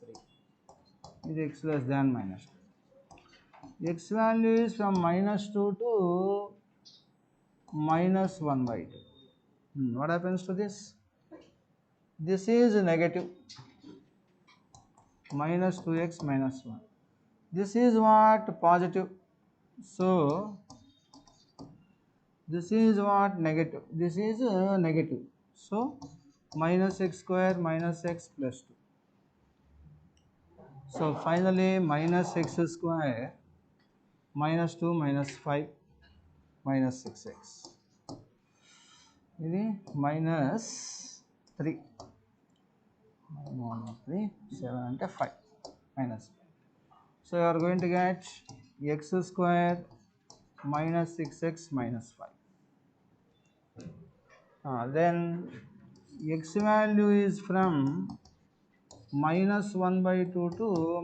3 is x less than minus 2. X value is from minus 2 to minus 1 by 2. What happens to this? This is negative, minus 2x minus 1. This is what? Positive. So this is what? Negative. This is negative. So minus x square minus x plus 2. So finally minus x square minus 2 minus 5 minus 6x. This minus 3. 3, 7 and 5 minus 5. So you are going to get x square minus 6x minus 5. Then x value is from minus 1 by 2 to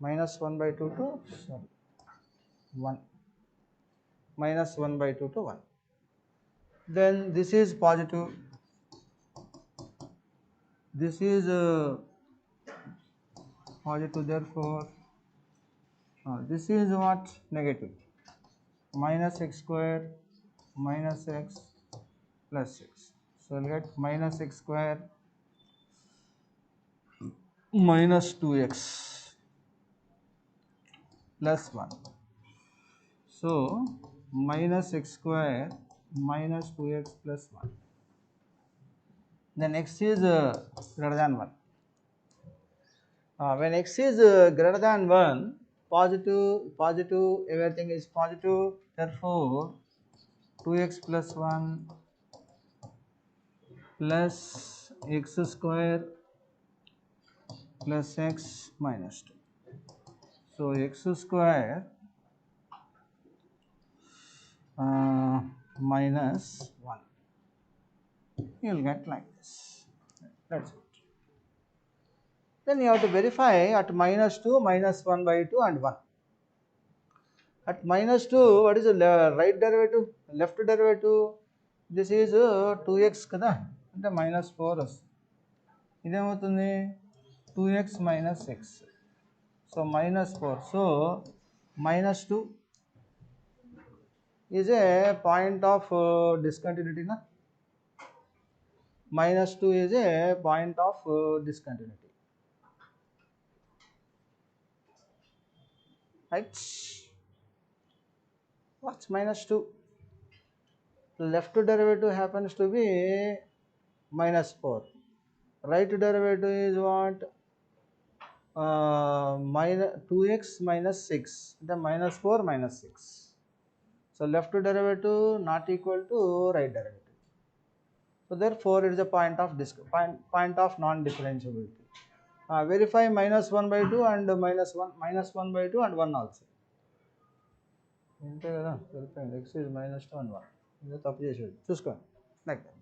minus 1 by 2 to 1. Minus 1 by 2 to 1. Then this is positive. This is positive, therefore this is what? Negative. Minus x square minus x plus 6. So we'll get minus x square minus 2x plus 1. So minus x square minus 2x plus 1. Then x is greater than 1. When x is greater than 1, positive, everything is positive. Therefore 2x plus 1 plus x square plus x minus 2. So x square minus 1. You will get like this. That's it. Then you have to verify at minus 2, minus 1 by 2 and 1. At minus 2, what is the right derivative? Left derivative? This is 2x kada, ante minus 4 వస్తుంది. ఇదేమవుతుంది 2x minus x. So minus 4. So minus 2 is a point of discontinuity. Na? Minus 2 is a point of discontinuity. Right? What's minus 2? Left derivative happens to be minus 4. Right derivative is what? Minus 2x minus 6. The minus 4 minus 6. So left derivative not equal to right derivative. So therefore it is a point of non-differentiability. Verify minus 1 by 2 and minus 1 by 2 and 1 also. X is minus 2 and 1. This is తప్పు చేసేది చూసుకోండి like that.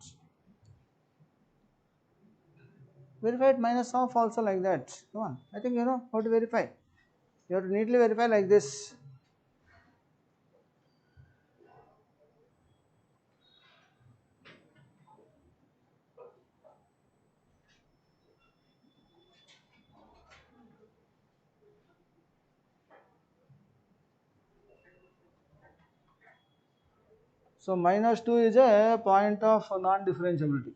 Verify it minus of also like that. Come on, I think you know how to verify. You have to neatly verify like this. So minus 2 is a point of non-differentiability.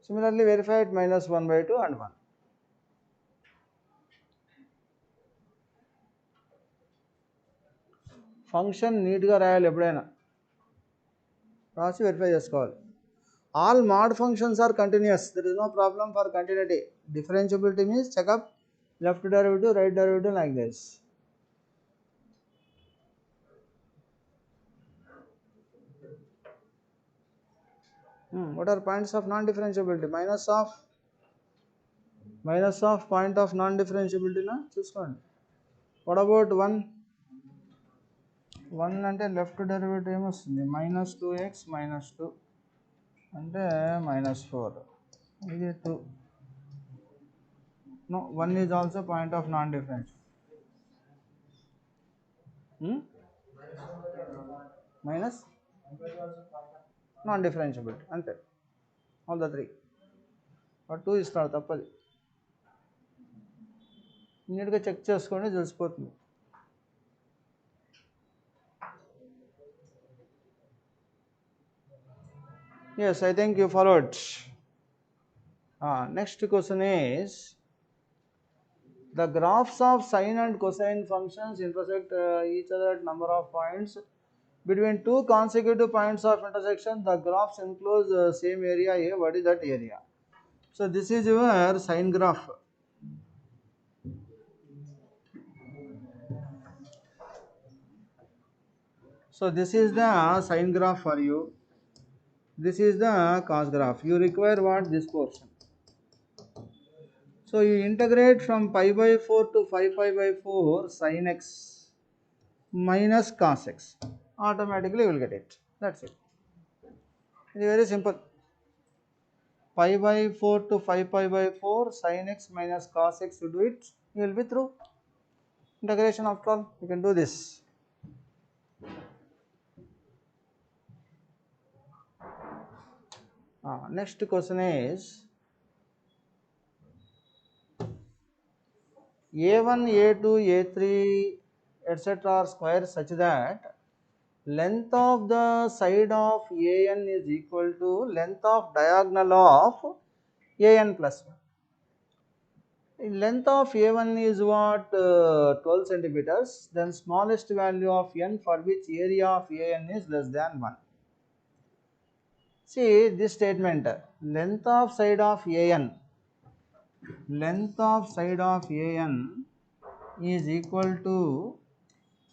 Similarly, verify it minus 1 by 2 and 1. Function neatగా రాయాలి ఎప్పుడైనా రాసి verify చేసుకోవాలి. All mod functions are continuous. There is no problem for continuity. Differentiability means check up left derivative, right derivative like this. What are points of non-differentiability? Minus of point of non-differentiability na చూసుకోండి. What about 1? 1 అంటే left derivative ఏమొస్తుంది minus 2x minus 2 అంటే minus 4. ఇది 2. No, 1 is also point of non-differential. Minus non-differentiability అంతే. All the 3. But 2 ఇస్తాడు తప్పది. నీట్గా check చేసుకోండి తెలిసిపోతుంది. Yes, I think you followed. Next question is, the graphs of sine and cosine functions intersect each other at number of points. Between two consecutive points of intersection, the graphs enclose same area A. What is that area? So this is your sine graph. So this is the sine graph for you. This is the cos graph. You require what? This portion. So you integrate from pi by 4 to 5 pi by 4 sin x minus cos x. Automatically you will get it. That's it. It is very simple. Pi by 4 to 5 pi by 4 sin x minus cos x, you do it, you will be through. Integration after all, you can do this. Next question is, a1, a2, a3 etc. are squares such that length of the side of an is equal to length of diagonal of an plus 1. Length of a1 is what? 12 centimeters. Then smallest value of n for which area of an is less than 1. See this statement, length of side of an is equal to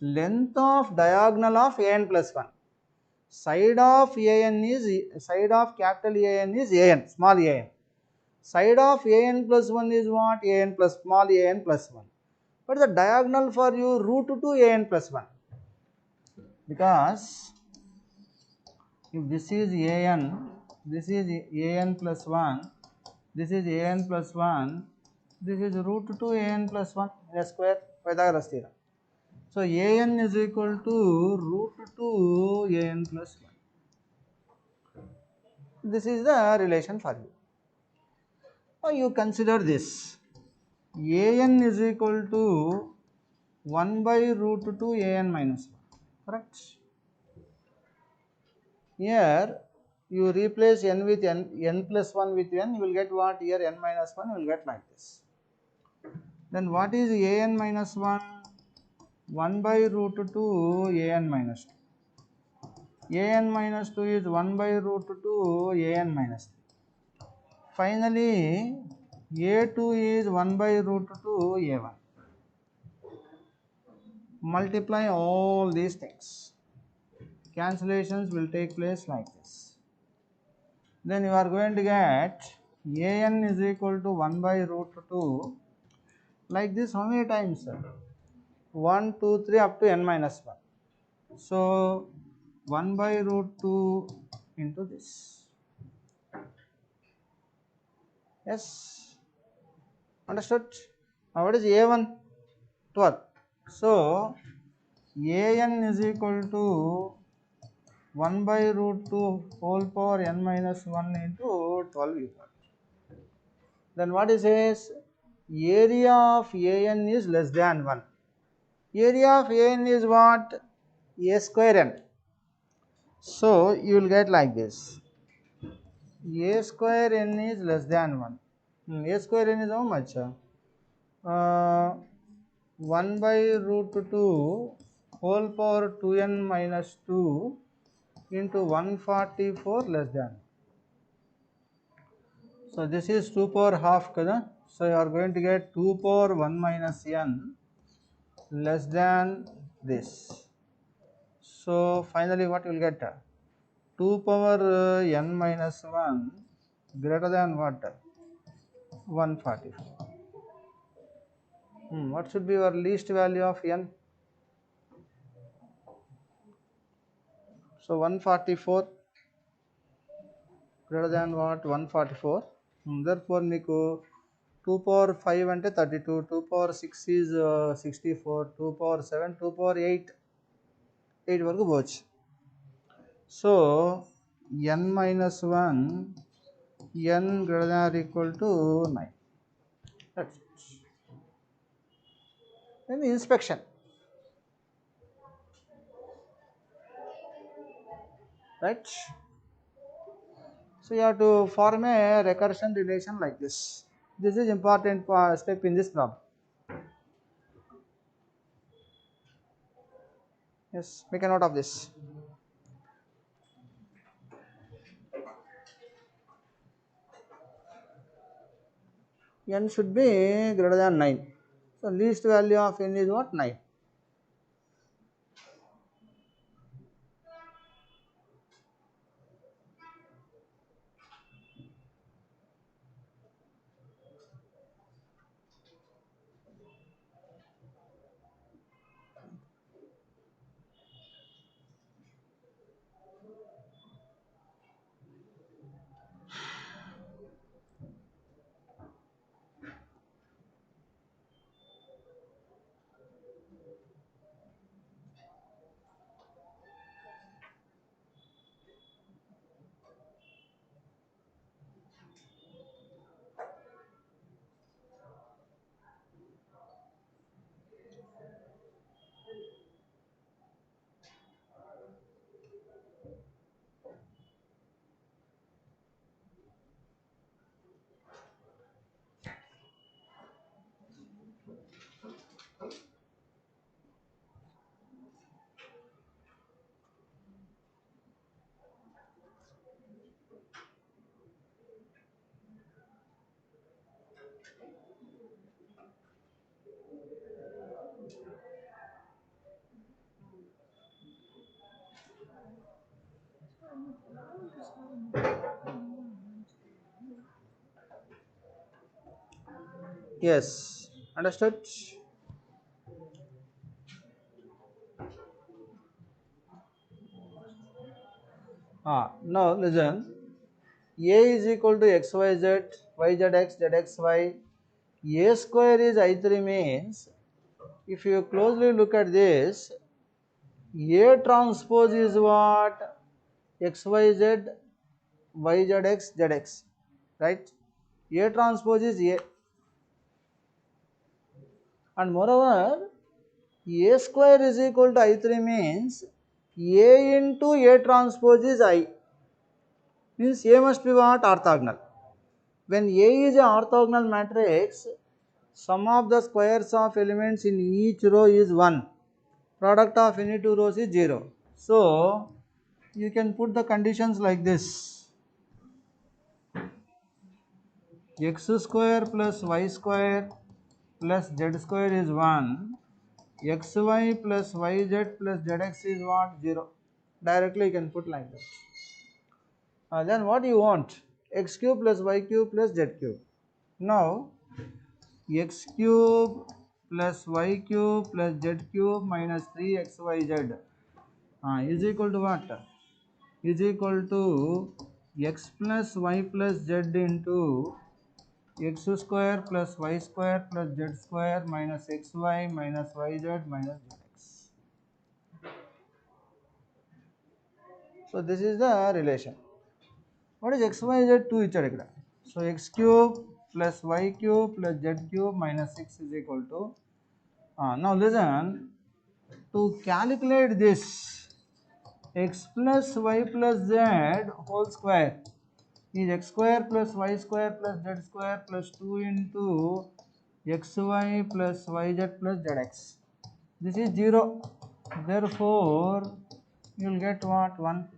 length of diagonal of an plus 1. Side of an is, side of capital An is an, small an. Side of an plus 1 is what? An plus small an plus 1. What is the diagonal for you? Root 2 an plus 1. Because if this is an, this is an plus 1, this is an plus 1, this is root 2 an plus 1 in a square, Pythagoras theorem. So an is equal to root 2 an plus 1. This is the relation for you. Now you consider this, an is equal to 1 by root 2 an minus 1, correct? Here you replace n with n plus 1 with n, you will get what? Here n minus 1, you will get like this. Then what is an minus 1? 1 by root 2 an minus 2. An minus 2 is 1 by root 2 an minus 3. Finally A2 is 1 by root 2 A1. Multiply all these things. Cancellations will take place like this. Then you are going to get an is equal to 1 by root 2 like this. How many times? 1, 2, 3 up to n minus 1. So 1 by root 2 into this. Yes, understood? Now what is A1? 12. So an is equal to 1 by root 2 whole power n minus 1 into 12 you got. Then what it says? Area of an is less than 1. Area of an is what? A square n. So you will get like this. A square n is less than 1. A square n is how much? 1 by root 2 whole power 2n minus 2 into 144 less than. So this is 2 power half kada. So you are going to get 2 power 1 minus n less than this. So finally what you will get? 2 power n minus 1 greater than what? 144. What should be your least value of n? So 144 greater than what? 144. Therefore మీకు 2 power 5 అంటే 32, 2 power 6 is 64, 2 power 7, 2 power 8 వరకు పోవచ్చు. So n minus 1 n greater than or equal to 9. That's it. Then the inspection. Right? So you have to form a recursion relation like this. This is important step in this problem. Yes, make a note of this. N should be greater than 9. So least value of n is what? 9. Yes, understood? Now listen. A is equal to xyz, yzx, zxy. A square is I3 means, if you closely look at this, A transpose is what? XYZ, YZX, ZX, right? A transpose is A. And moreover, A square is equal to I3 means A into A transpose is I. Means A must be what? Orthogonal. When A is an orthogonal matrix, sum of the squares of elements in each row is 1. Product of any two rows is 0. So you can put the conditions like this. x square plus y square plus z square is 1, xy plus yz plus zx is what? 0. Directly you can put like that. Then what you want? X cube plus y cube plus z cube. Now x cube plus y cube plus z cube minus 3xyz is equal to what? Is equal to x plus y plus z into x square plus y square plus z square minus xy minus yz minus zx. So this is the relation. What is x, y, z? 2 ichadu ikkada. So x cube plus y cube plus z cube minus 6 is equal to. Now listen, to calculate this, x plus y plus z whole square is x square plus y square plus z square plus 2 into xy plus yz plus zx. This is 0. Therefore, you will get what? 1.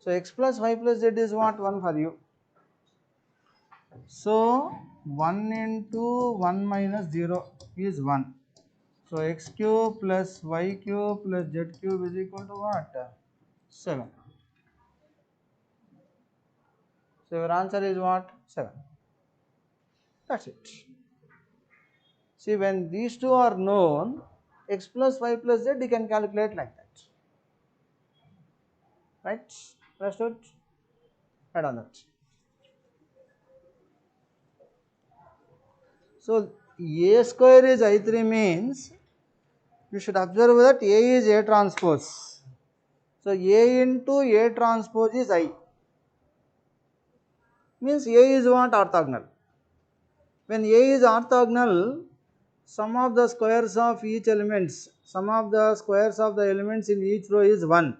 So x plus y plus z is what? 1 for you. So 1 into 1 minus 0 is 1. So x cube plus y cube plus z cube is equal to what? 7. So your answer is what? 7. That's it. See, when these two are known, x plus y plus z you can calculate like that. Right? Understood? Add on that. So a square is I3 means you should observe that A is A transpose. So A into A transpose is I. Means A is what? Orthogonal. When A is orthogonal, sum of the squares of each elements, sum of the squares of the elements in each row is 1.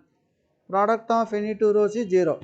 Product of any two rows is 0.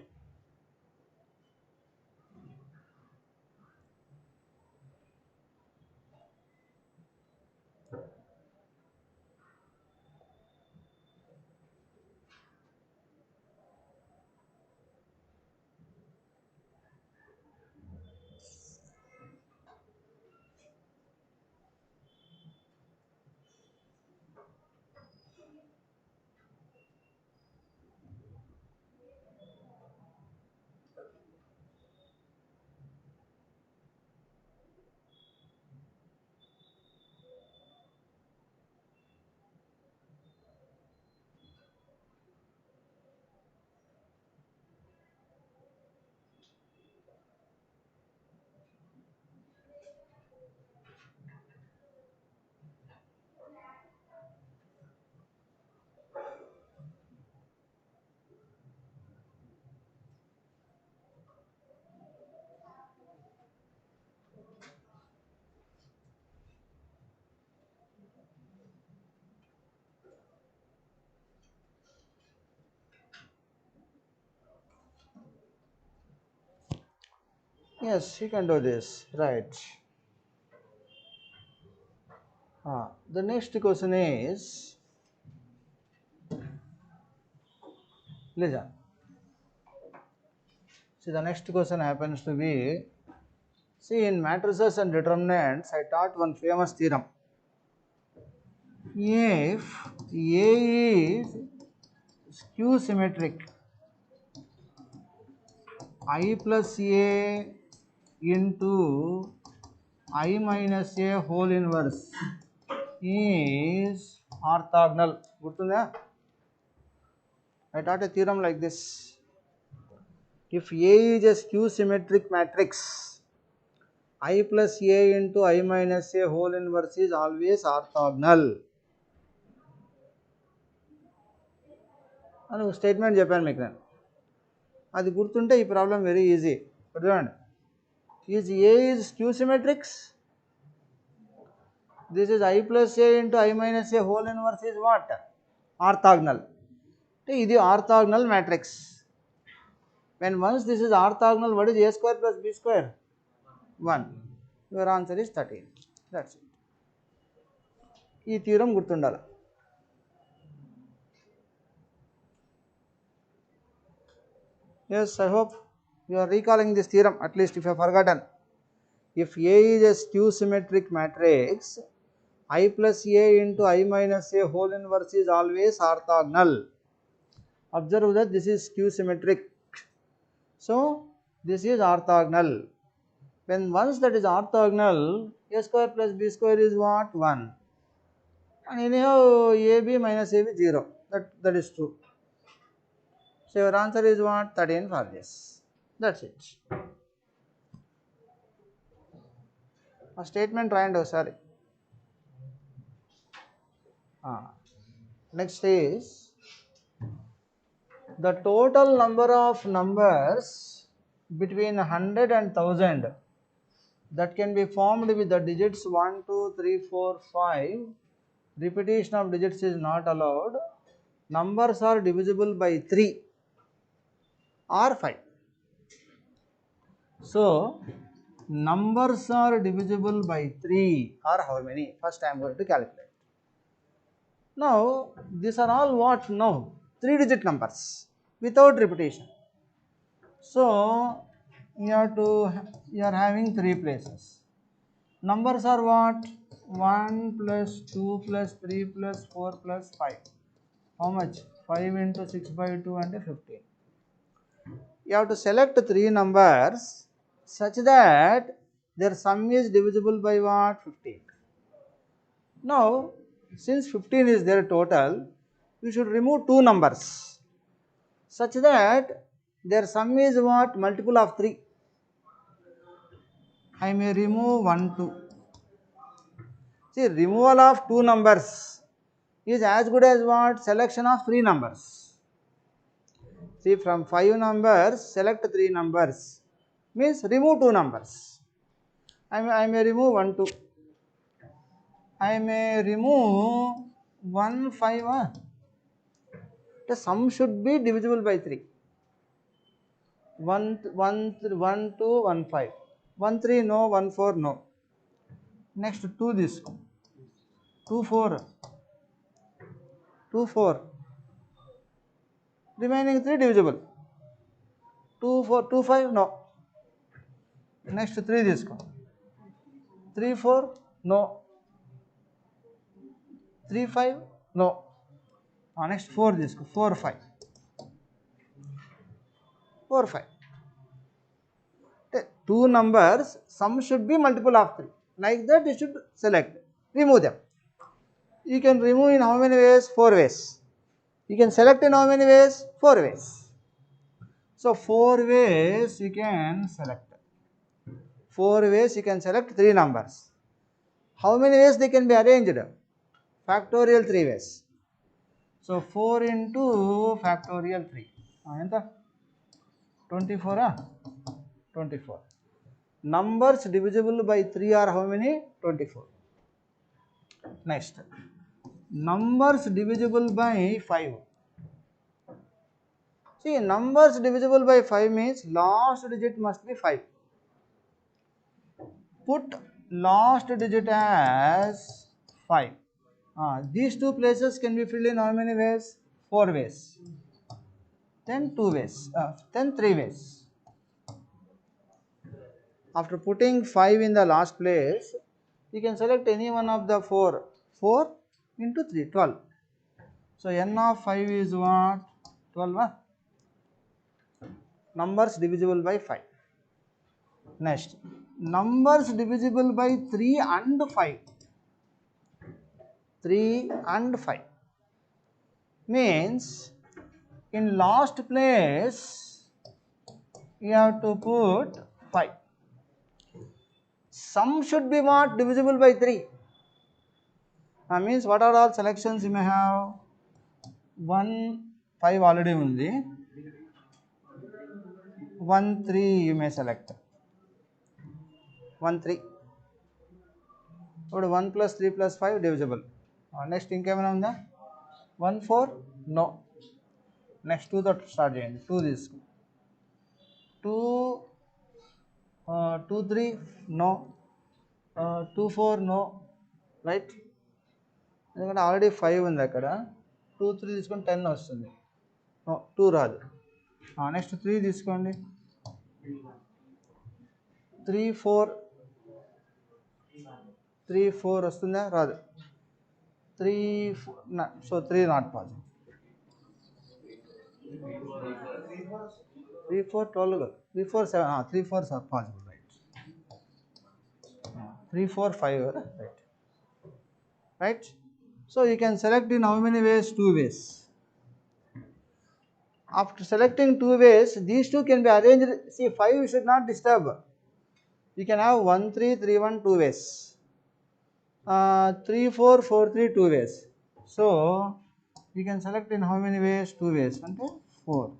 Yes, you can do this. Right. The next question is, listen. See, the next question happens to be, see, in matrices and determinants, I taught one famous theorem. If A is skew symmetric, I plus A into I minus A whole inverse is orthogonal. Gurtunda? I taught a theorem like this. If A is a skew symmetric matrix, I plus A into I minus A whole inverse is always orthogonal. అని ఒక statement చెప్పాను మీకు నేను. అది గుర్తుంటే ఈ problem very easy. చూడండి, is A is skew symmetric, this is I plus A into I minus A whole inverse is what? Orthogonal. అంటే ఇది orthogonal matrix. When once this is orthogonal, what is A square plus B square? 1. Your answer is 13. That's it. ఈ theorem గుర్తుండాలి. Yes, I hope You are recalling this theorem, at least if you have forgotten. If A is a skew symmetric matrix, I plus A into I minus A whole inverse is always orthogonal. Observe that this is skew symmetric. So this is orthogonal. When once that is orthogonal, A square plus B square is what? 1. And anyhow AB minus AB 0. That is true. So your answer is what? 13 for this. That's it. A statement రాయండి sorry. Next is the total number of numbers between 100 and 1000 that can be formed with the digits 1, 2, 3, 4, 5. Repetition of digits is not allowed. Numbers are divisible by 3 or 5. So numbers are divisible by 3 or how many? First I am going to calculate. Now these are all what now? 3-digit numbers without repetition. So you are having 3 places. Numbers are what? 1 plus 2 plus 3 plus 4 plus 5. How much? 5 into 6 by 2 and 15. You have to select 3 numbers such that their sum is divisible by what? 15. Now since 15 is their total, we should remove 2 numbers such that their sum is what? Multiple of 3. I may remove 1, 2. See, removal of 2 numbers is as good as what? Selection of 3 numbers. See, from 5 numbers, select 3 numbers. Means remove 2 numbers. I may remove 1, 2. I may remove 1, 5. The sum should be divisible by 3. 1, 2, 1, 5. 1, 3, no. 1, 4, no. Next 2 this. 2, 4. 2, 4. Remaining 3 divisible. 2, 4, 2, 5, no. Next 3 this. 3, 4, no. 3, 5, no. Next 4 this. 4, 5. 4, 5. 2 numbers, sum should be multiple of 3. Like that you should select. Remove them. You can remove in how many ways? 4 ways. You can select in how many ways? 4 ways. So 4 ways you can select. 4 ways you can select 3 numbers. How many ways they can be arranged? Factorial 3 ways. So 4 into factorial 3. 24. 24. Numbers divisible by 3 are how many? 24. Next. Numbers divisible by 5. See, numbers divisible by 5 means last digit must be 5. Put last digit as 5. These 2 places can be filled in how many ways? 4 ways. Then 2 ways. Then 3 ways. After putting 5 in the last place, you can select any one of the 4. 4 into 3, 12. So n of 5 is what? 12. Numbers divisible by 5. Next, numbers divisible by 3 and 5. 3 and 5 means in last place you have to put 5. Sum should be what? Divisible by 3. Means what are all selections you may have? 1, 5 already undi. 1, 3 you may select. 1, 3. 1 plus 3 plus 5 divisible. Next ఇంకేమైనా ఉందా? 1, 4 no. Next 2 తో start చేయండి. 2 తీసుకో. 2, 2, 3 no. 2, 4 no. Right, ఎందుకంటే already 5 ఉంది అక్కడ. 2, 3 తీసుకొని 10 వస్తుంది. 2 రాదు. నెక్స్ట్ 3 తీసుకోండి. 3 4 3 4 వస్తుందా రాదు 3 so 3 not possible 3 4 12 3 4 7 3 4 are possible, right? 3 4 5, right? So you can select in how many ways? 2 ways. After selecting 2 ways, these two can be arranged. See, 5 should not disturb. You can have 1 3 3 1 2 ways, 3 4 4 3 2 ways. So you can select in how many ways? 2 ways, okay? 4.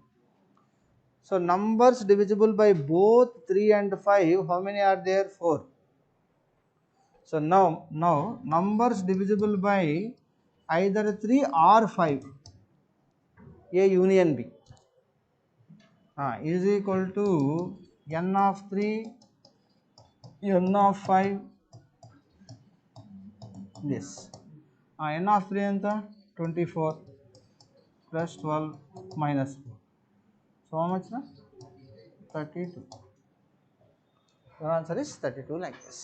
So numbers divisible by both 3 and 5, how many are there? 4. So now numbers divisible by either 3 or 5, A union B, is equal to n of 3, n of 5, this. N of 3 anta 24 plus 12 minus 4. So how much na? 32. Your answer is 32, like this.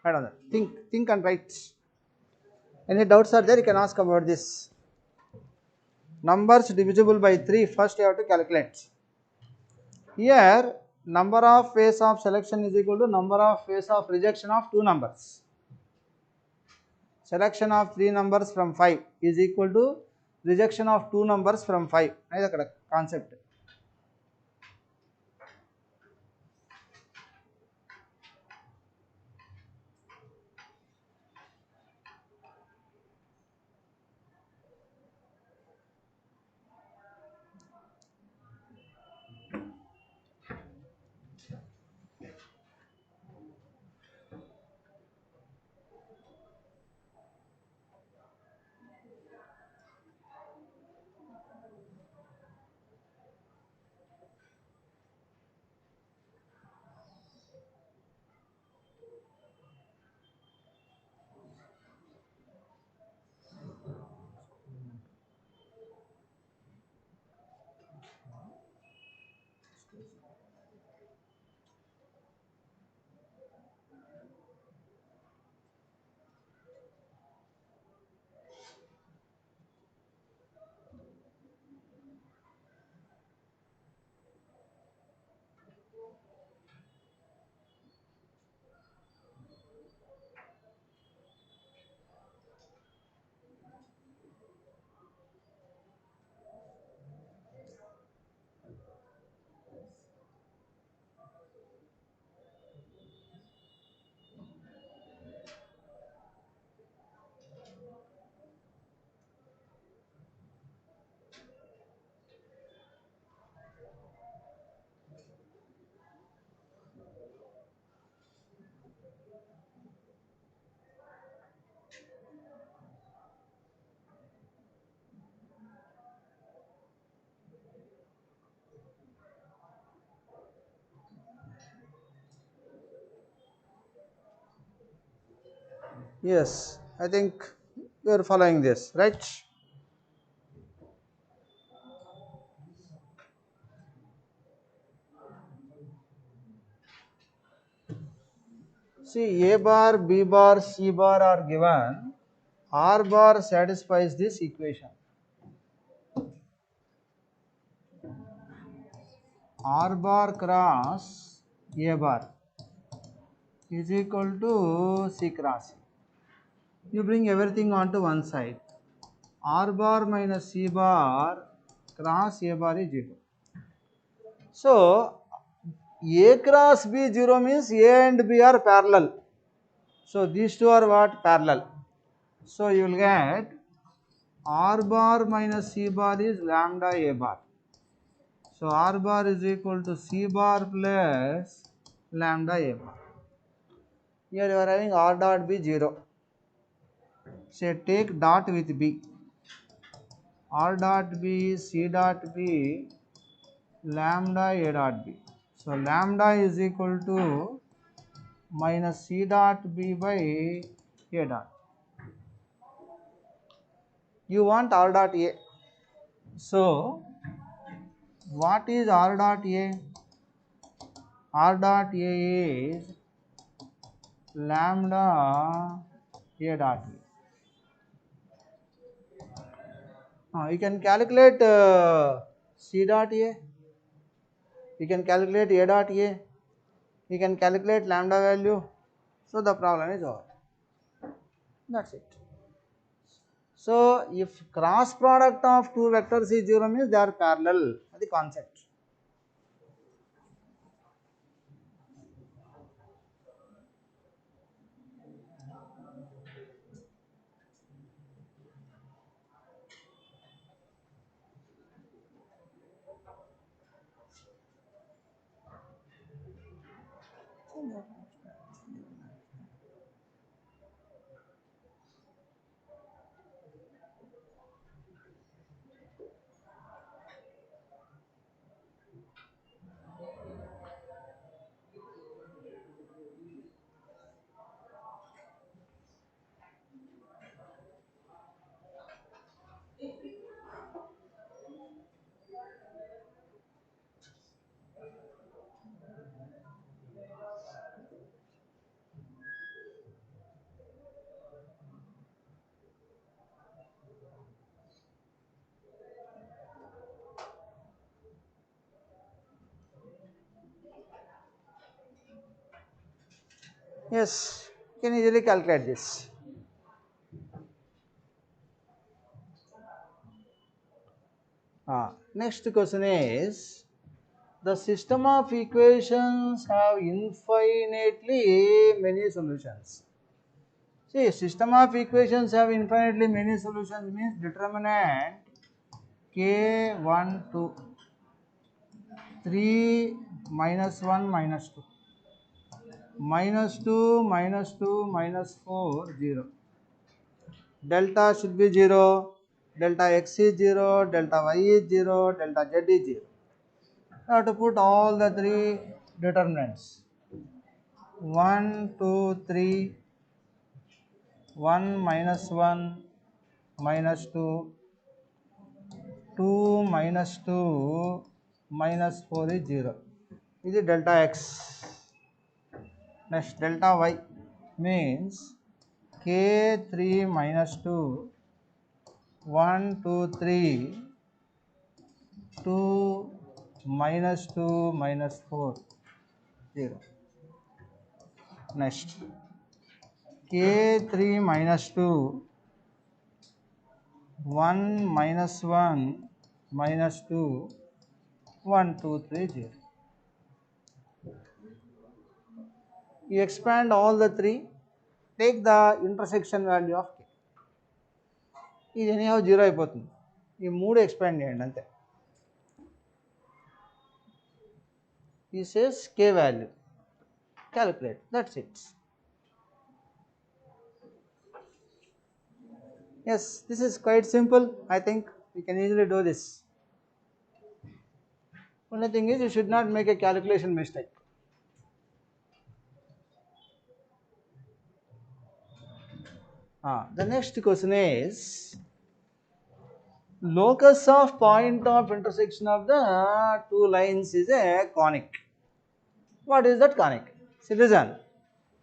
Right on that. Think and write. Any doubts are there? You can ask about this. Numbers divisible by 3, first you have to calculate. Here number of ways of selection is equal to number of ways of rejection of 2 numbers. Selection of 3 numbers from 5 is equal to rejection of 2 numbers from 5. That is the concept. Yes, I think you are following this, right? See, A bar, B bar, C bar are given. R bar satisfies this equation. R bar cross A bar is equal to C cross. You bring everything onto one side. R bar minus C bar cross A bar is 0. So A cross B 0 means A and B are parallel. So these two are what? Parallel. So you will get R bar minus C bar is lambda A bar. So R bar is equal to C bar plus lambda A bar. Here you are having R dot B 0. Say take dot with B. R dot B is C dot B lambda A dot B. So lambda is equal to minus C dot B by A dot. You want R dot A. So What is r dot a? R dot a is lambda a dot a. You can calculate c dot a. You can calculate a dot a. You can calculate lambda value. So the problem is over. That's it. So if cross product of two vectors is 0 means they are parallel. That's the concept. Yes, you can easily calculate this. Next question is, the system of equations have infinitely many solutions. See, system of equations have infinitely many solutions means determinant k1 2 3 minus 1 minus 2 minus 2 minus 2 minus 4 0. Delta should be 0, delta x is 0, delta y is 0, delta z is 0. You have to put all the three determinants. 1, 2, 3, 1 minus 1 minus 2, 2 minus 2 minus 4 is 0. This is delta x. Next delta y means k3 minus 2, 1, 2, 3, 2 minus 2 minus 4, 0. Next k3 minus 2, 1 minus 1 minus 2, 1, 2, 3, 0. You expand all the three, take the intersection value of k. ఇది anyhow 0 అయిపోతుంది. ఈ మూడు expand చేయండి అంతే. He says k value. Calculate. That's it. Yes, this is quite simple. I think we can easily do this. Only thing is you should not make a calculation mistake. The next question is, locus of point of intersection of the two lines is a conic. What is that conic? See, listen.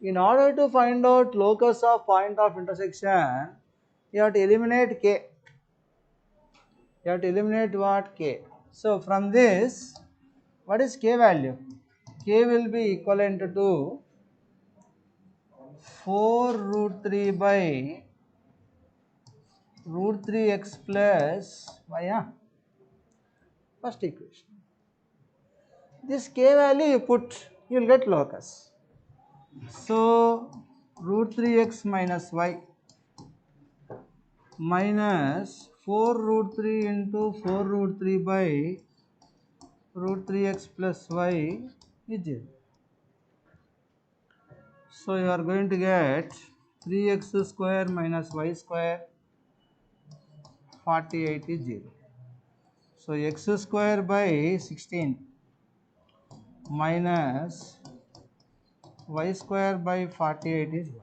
In order to find out locus of point of intersection, you have to eliminate k. You have to eliminate what? K. So from this, what is k value? K will be equivalent to 4 root 3 by root 3x plus y. First equation. This k value you put, you will get locus. So root 3x minus y minus 4 root 3 into 4 root 3 by root 3x plus y is 0. So you are going to get 3x square minus y square, 48 is 0. So x square by 16 minus y square by 48 is 1.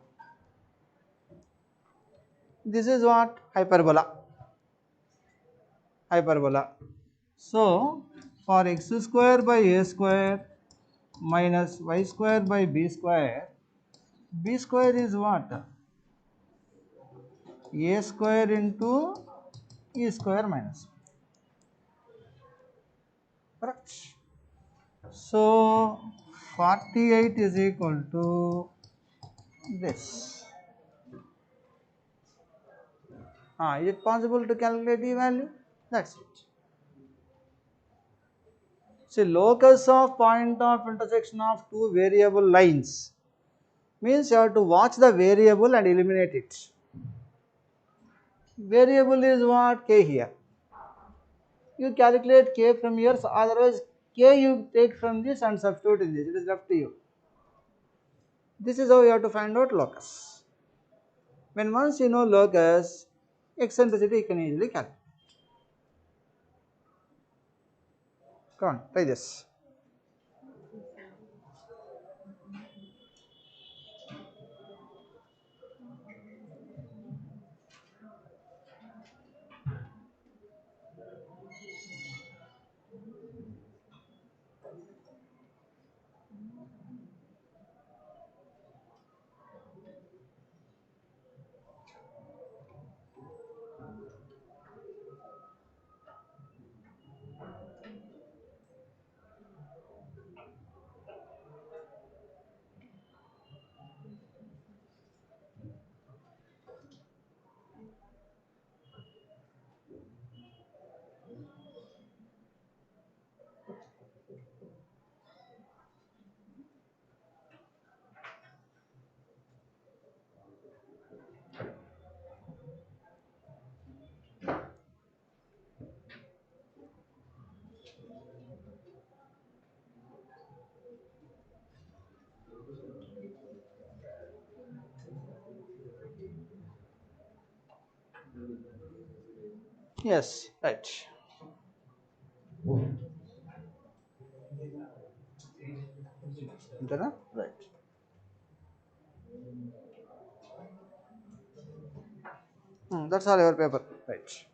This is what? Hyperbola. Hyperbola. So for x square by a square minus y square by b square. B square is what? A square into e square minus. Correct. So 48 is equal to this. Is it possible to calculate the value? That's it. See, locus of point of intersection of two variable lines means you have to watch the variable and eliminate it. Variable is what? K here. You calculate K from here, so otherwise K you take from this and substitute in this. It is left to you. This is how you have to find out locus. When once you know locus, eccentricity you can easily calculate. Come on, try this. Yes, right. Right. That's all your paper. Right.